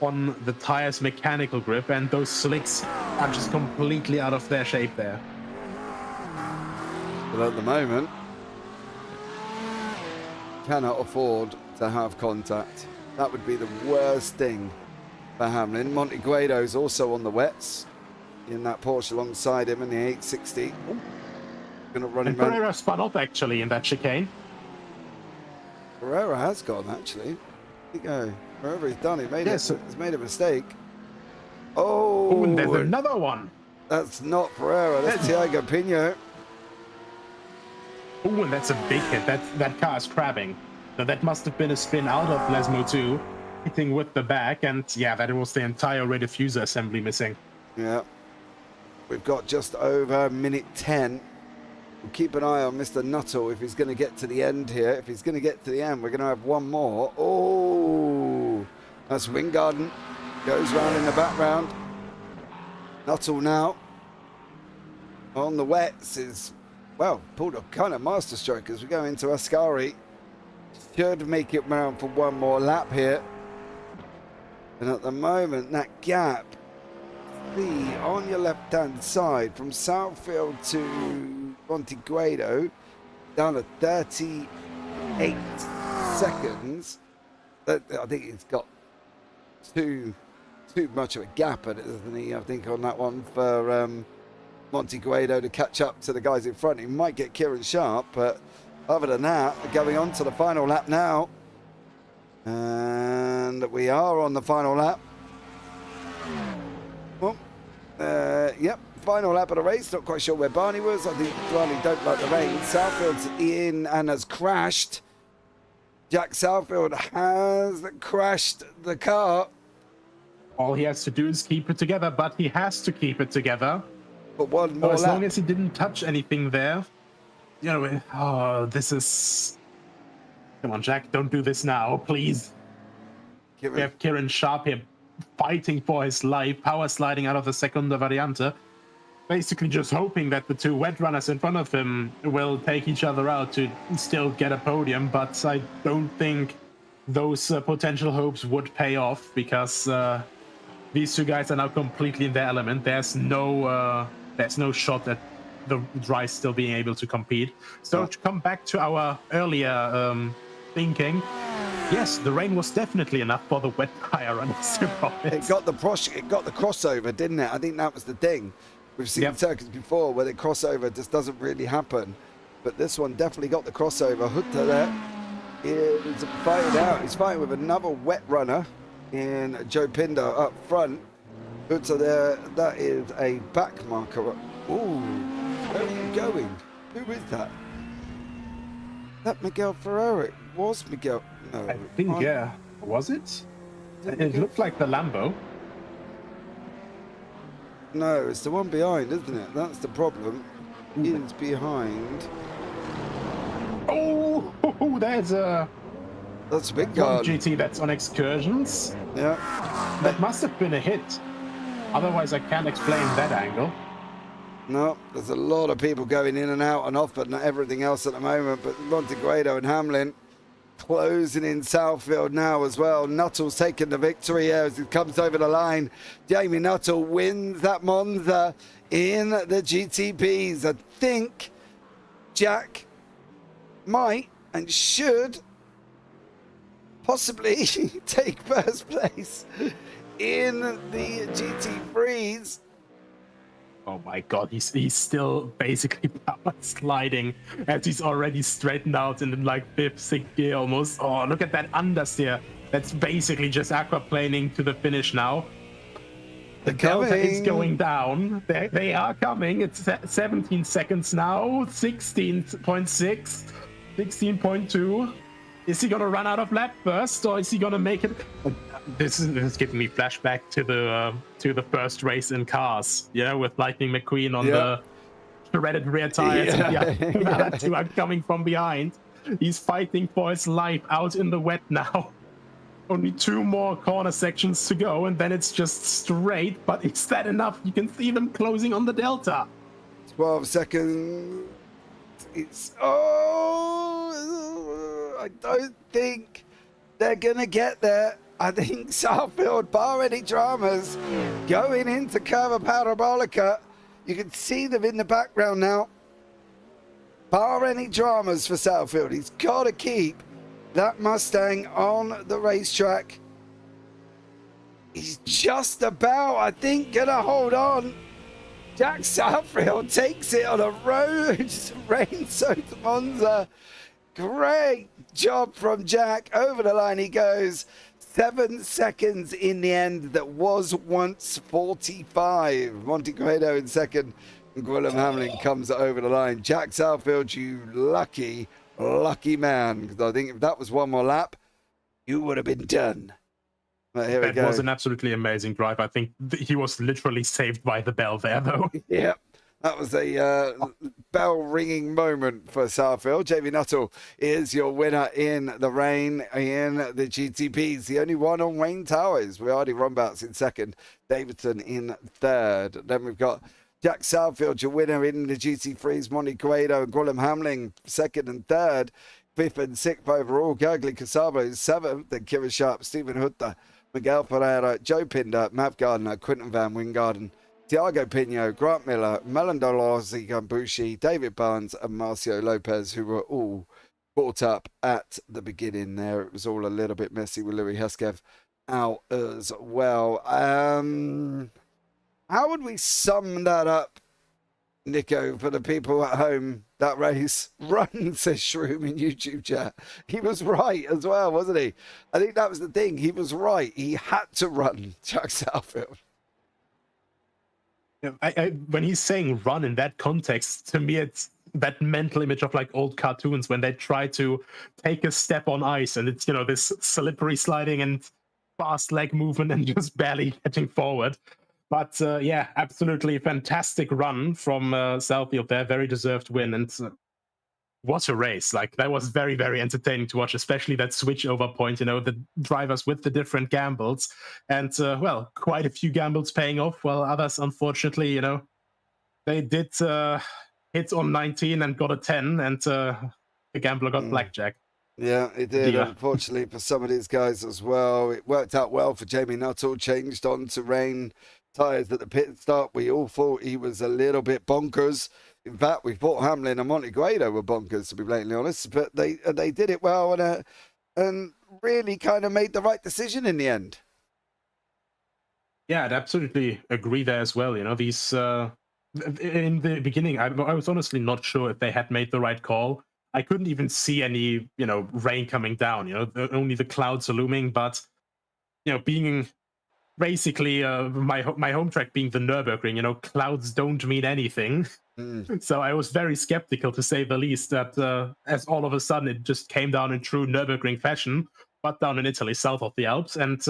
on the tire's mechanical grip, and those slicks are just completely out of their shape there. But at the moment, cannot afford to have contact. That would be the worst thing for Hamlin. Monte Guido's also on the wets in that Porsche alongside him in the 860. Gonna run him. Pereira spun off actually in that chicane. Pereira has gone actually. There you go. Wherever he's done, he's made a mistake. Oh, and there's another one. That's not Pereira. That's Thiago Pinho. Oh, and that's a big hit. That car is crabbing. So that must have been a spin out of Lesmo 2, hitting with the back, and that was the entire rear diffuser assembly missing. Yeah. We've got just over minute 10. We'll keep an eye on Mr. Nuttall if he's going to get to the end here. If he's going to get to the end, we're going to have one more. Oh, that's Wingarden. Goes round in the background. Nuttall now on the wets is, well, pulled a kind of masterstroke as we go into Ascari. Should make it round for one more lap here. And at the moment, that gap, on your left-hand side, from Southfield to Monte Guido, down to 38 seconds. I think he's got too much of a gap at it, isn't he? I think on that one for Monte Guido to catch up to the guys in front. He might get Kieran Sharp, but other than that, we're going on to the final lap now. And we are on the final lap. Well, yep, final lap of the race. Not quite sure where Barney was. I think Barney don't like the rain. Southfield's in and has crashed. Jack Southfield has crashed the car. All he has to do is keep it together, but he has to keep it together. But one more as lap. long as he didn't touch anything there, this is... Come on, Jack, don't do this now, please. We have Kieran Sharp here fighting for his life, power sliding out of the Seconda Variante, basically just hoping that the two wet runners in front of him will take each other out to still get a podium, but I don't think those potential hopes would pay off, because these two guys are now completely in their element. There's no shot at the dry still being able to compete. So to come back to our earlier thinking, yes, the rain was definitely enough for the wet tire runners to profit. It got the crossover, didn't it? I think that was the thing. We've seen circuits before where the crossover just doesn't really happen, but this one definitely got the crossover. Hutta there is fighting out. He's fighting with another wet runner in Joe Pinder up front. Hutta there, that is a back marker. Ooh, where are you going? Who is that? That Miguel Ferrari? Was Miguel? No. I think, was it? It looked like the Lambo. No, it's the one behind, isn't it? That's the problem. Ian's behind. Oh, that's a big guard. GT that's on excursions. Yeah. That must have been a hit. Otherwise, I can't explain that angle. No, there's a lot of people going in and out and off, but not everything else at the moment. But Monte Guido and Hamlin closing in Southfield now as well. Nuttall's taking the victory here as he comes over the line. Jamie Nuttall wins that Monza in the GTPs. I think Jack might and should possibly take first place in the GT3s. Oh my god, he's still basically power sliding as he's already straightened out in like 5th, 6th gear almost. Oh, look at that understeer. That's basically just aquaplaning to the finish now. The delta is going down. They are coming. It's 17 seconds now. 16.6, 16.2. Is he gonna run out of lap first, or is he gonna make it? This is giving me flashback to the first race in cars. Yeah, with Lightning McQueen on the shredded rear tires. And two are coming from behind. He's fighting for his life out in the wet now. Only 2 more corner sections to go, and then it's just straight. But is that enough? You can see them closing on the delta. 12 seconds. It's I don't think they're gonna get there. I think Southfield, bar any dramas, going into Curva Parabolica. You can see them in the background now. Bar any dramas for Southfield. He's got to keep that Mustang on the racetrack. He's just about, I think, gonna hold on. Jack Southfield takes it on a road rain-soaked Monza. Great job from Jack. Over the line he goes. 7 seconds in the end. That was once 45. Monte Guido in second. And Gwilym Hamlin comes over the line. Jack Southfield, you lucky man. Because I think if that was one more lap, you would have been done. But here we go. That was an absolutely amazing drive. I think he was literally saved by the bell there, though. Yeah. That was a bell-ringing moment for Southfield. Jamie Nuttall is your winner in the rain in the GTPs. The only one on Wayne Towers. We already Rombouts in second. Davidson in third. Then we've got Jack Southfield, your winner in the GT3s. Monte Guido and Gwilym Hamlin, second and third. 5th and 6th overall. Gergely Casabo is 7th. Then Kira Sharp, Stephen Hutta, Miguel Pereira, Joe Pinder, Matt Gardner, Quinton Van Wingarden, Tiago Pino, Grant Miller, Melon Dolorzi Gambushi, David Barnes, and Marcio Lopez, who were all caught up at the beginning there. It was all a little bit messy with Louis Heskev out as well. How would we sum that up, Nico, for the people at home? That race run, says Shroom in YouTube chat. He was right as well, wasn't he? I think that was the thing. He was right. He had to run, Jack Southfield. When he's saying run in that context, to me it's that mental image of like old cartoons when they try to take a step on ice and it's, you know, this slippery sliding and fast leg movement and just barely getting forward. But yeah, absolutely fantastic run from Southfield there. Very deserved win. And what a race. Like, that was very, very entertaining to watch, especially that switch over point, you know, the drivers with the different gambles. And, well, quite a few gambles paying off, while others, unfortunately, you know, they did hit on 19 and got a 10, and the gambler got blackjack. Yeah, it did, unfortunately, for some of these guys as well. It worked out well for Jamie Nuttall, changed on to rain tyres at the pit stop. We all thought he was a little bit bonkers. In fact, we thought Hamlin and Monte Guido were bonkers, to be blatantly honest, but they did it well and really kind of made the right decision in the end. Yeah, I'd absolutely agree there as well. You know, these in the beginning, I was honestly not sure if they had made the right call. I couldn't even see any, you know, rain coming down. You know, only the clouds are looming. But, you know, being basically my home track being the Nürburgring, you know, clouds don't mean anything. So I was very skeptical, to say the least, that as all of a sudden it just came down in true Nürburgring fashion, but down in Italy, south of the Alps. And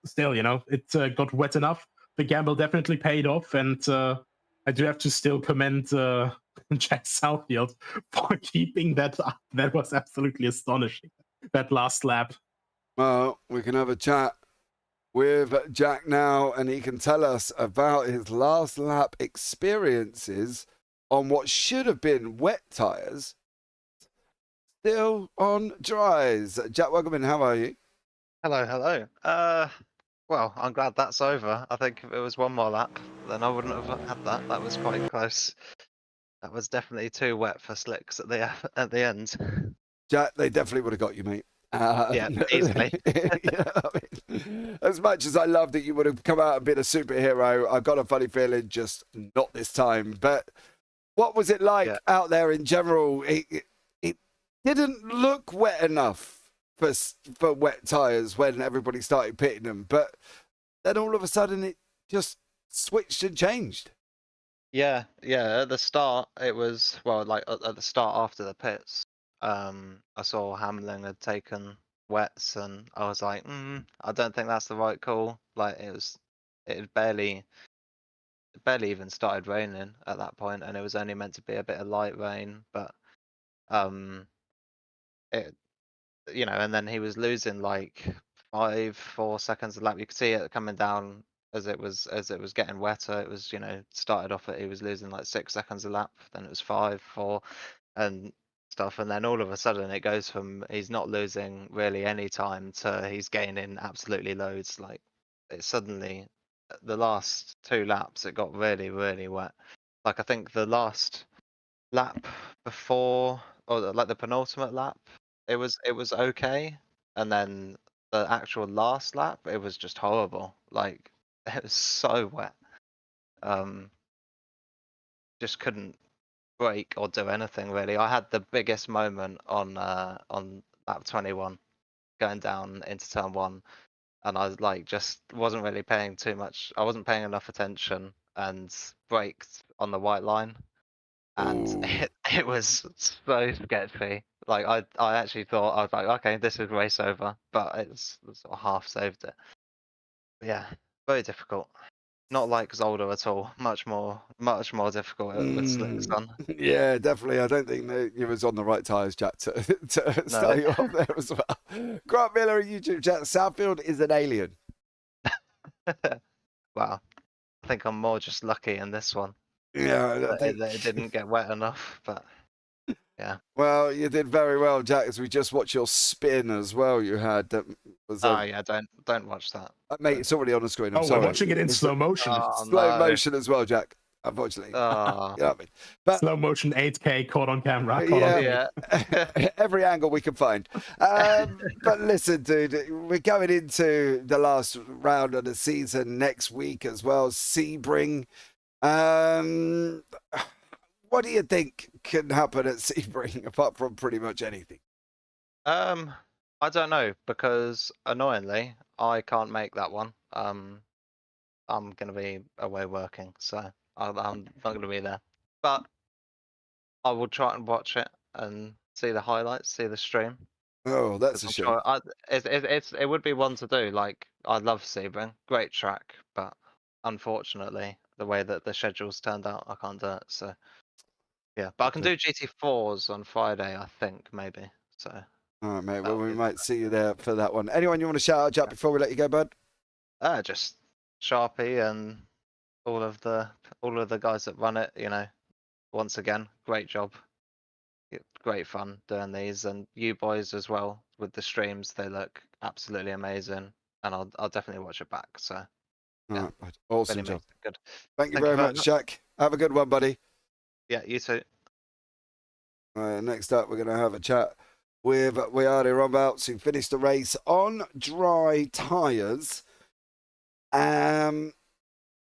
still, you know, it got wet enough. The gamble definitely paid off. And I do have to still commend Jack Southfield for keeping that up. That was absolutely astonishing, that last lap. Well, we can have a chat with Jack now, and he can tell us about his last lap experiences on what should have been wet tyres, still on dries. Jack, welcome in. How are you? Hello, hello. Well, I'm glad that's over. I think if it was one more lap, then I wouldn't have had that. That was quite close. That was definitely too wet for slicks at the end. Jack, they definitely would have got you, mate. Yeah, easily. As much as I love that you would have come out and been a superhero, I've got a funny feeling just not this time. But what was it like out there in general? It didn't look wet enough for wet tyres when everybody started pitting them. But then all of a sudden it just switched and changed. Yeah. At the start, it was like at the start after the pits. I saw Hamlin had taken wets, and I was like, I don't think that's the right call. Like it barely even started raining at that point, and it was only meant to be a bit of light rain. But it, and then he was losing like 4 seconds a lap. You could see it coming down as it was getting wetter. It was started off he was losing like 6 seconds a lap, then it was 5, 4, and stuff, and then all of a sudden it goes from he's not losing really any time to he's gaining absolutely loads. Like it suddenly, the last 2 laps it got really wet. Like I think the last lap before, or like the penultimate lap, it was okay, and then the actual last lap it was just horrible. Like it was so wet. Just couldn't brake or do anything really. I had the biggest moment on lap 21 going down into turn 1, and I like just wasn't really paying too much. I wasn't paying enough attention and braked on the white line, and it was so sketchy. Like I actually thought, I was like, okay, this is race over, but it's sort of half saved it. But yeah, very difficult. Not like Zolder at all. Much more difficult with slicks on. Yeah, definitely. I don't think that you was on the right tyres, Jack, to start you off there as well. Grant Miller, YouTube chat. Southfield is an alien. Wow. I think I'm more just lucky in this one. Yeah, that it didn't get wet enough, but yeah. Well, you did very well, Jack, as we just watched your spin as well. You had that was. Yeah, don't watch that. Mate, it's already on the screen. I'm sorry. We're watching it in slow motion. Slow motion as well, Jack. Unfortunately. You know what I mean? But, slow motion 8K caught on camera. Every angle we can find. But listen, dude, we're going into the last round of the season next week as well. Sebring. What do you think can happen at Sebring apart from pretty much anything? I don't know, because annoyingly I can't make that one. I'm gonna be away working, so I'm not gonna be there. But I will try and watch it and see the highlights, see the stream. Oh, that's a shame. Sure it would be one to do. Like I love Sebring, great track, but unfortunately the way that the schedule's turned out, I can't do it. So yeah, but I can do GT4s on Friday, I think, maybe. So. All right, mate. Well, we might see you there for that one. Anyone you want to shout out, Jack, before we let you go, bud? Just Sharpie and all of the guys that run it. Once again, great job. Great fun doing these, and you boys as well with the streams. They look absolutely amazing, and I'll definitely watch it back. So. Yeah. All right, awesome really job. Good. Thank you very much, Jack. Have a good one, buddy. Yeah, you too. Next up, we're going to have a chat with Weardy Rombouts, who finished the race on dry tyres. Yeah,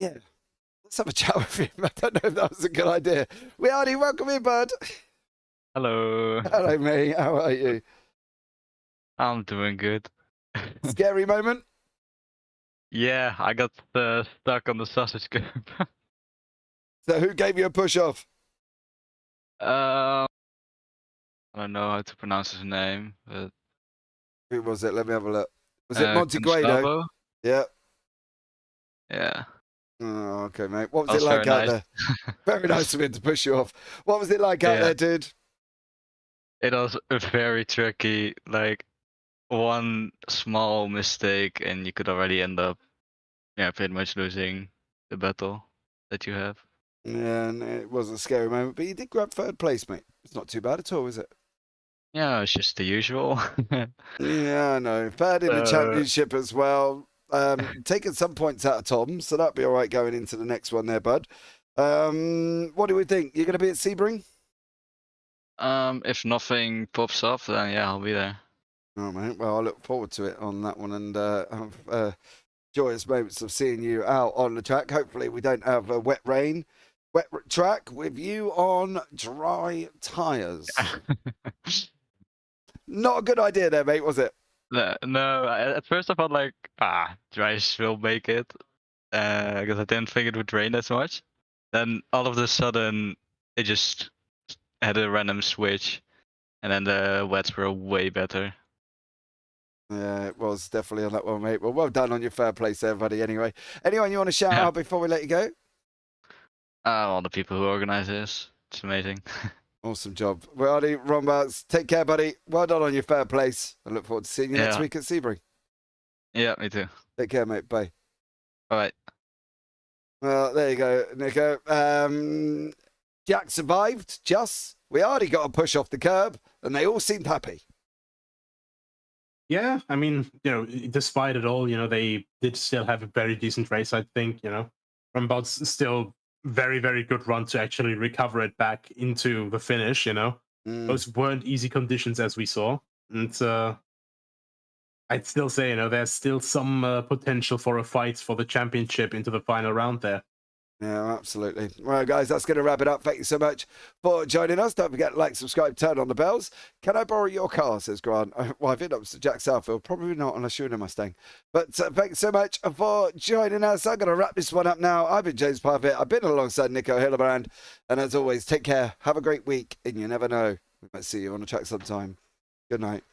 let's have a chat with him. I don't know if that was a good idea. Weardy, welcome in, bud. Hello. Hello, mate. How are you? I'm doing good. Scary moment? Yeah, I got stuck on the sausage curb. So who gave you a push off? I don't know how to pronounce his name, but Who was it? Let me have a look. Was it Monteguido? Gustavo? Yeah. Yeah. Oh, okay, mate. What was it That like was out very there? Very nice of him to push you off. What was it like out there, dude? It was very tricky. Like one small mistake, and you could already end up, pretty much losing the battle that you have. Yeah, and it was a scary moment, but you did grab third place, mate. It's not too bad at all, is it? Yeah, it's just the usual. Yeah, I know. Third in the championship as well. Taking some points out of Tom, so that'd be all right going into the next one there, bud. What do we think? You're going to be at Sebring? If nothing pops up, then yeah, I'll be there. All right, well, I look forward to it on that one, and have joyous moments of seeing you out on the track. Hopefully we don't have a wet track with you on dry tyres. Not a good idea there, mate, was it? No, at first I thought like, Dries will make it, because I didn't think it would rain as much. Then all of a sudden, it just had a random switch, and then the wets were way better. Yeah, it was definitely on that one, mate. Well done on your fair place there, buddy, anyway. Anyone you want to shout out before we let you go? All the people who organize this, it's amazing. Awesome job. Well, Rombards, take care, buddy. Well done on your fair place. I look forward to seeing you next week at Sebring. Yeah, me too. Take care, mate. Bye. All right. Well, there you go, Nico. Jack survived, we already got a push off the curb, and they all seemed happy. Yeah, I mean, despite it all, they did still have a very decent race, I think, Rumbout's still very, very good run to actually recover it back into the finish, Those weren't easy conditions as we saw. And I'd still say, there's still some potential for a fight for the championship into the final round there. Yeah, absolutely. Well, guys, that's going to wrap it up. Thank you so much for joining us. Don't forget to like, subscribe, turn on the bells. Can I borrow your car, says Grant. Well, I think that was Jack Southfield. Probably not, unless you're in a Mustang. But thanks so much for joining us. I'm going to wrap this one up now. I've been James Parfitt. I've been alongside Nico Hillebrand. And as always, take care. Have a great week. And you never know, we might see you on the track sometime. Good night.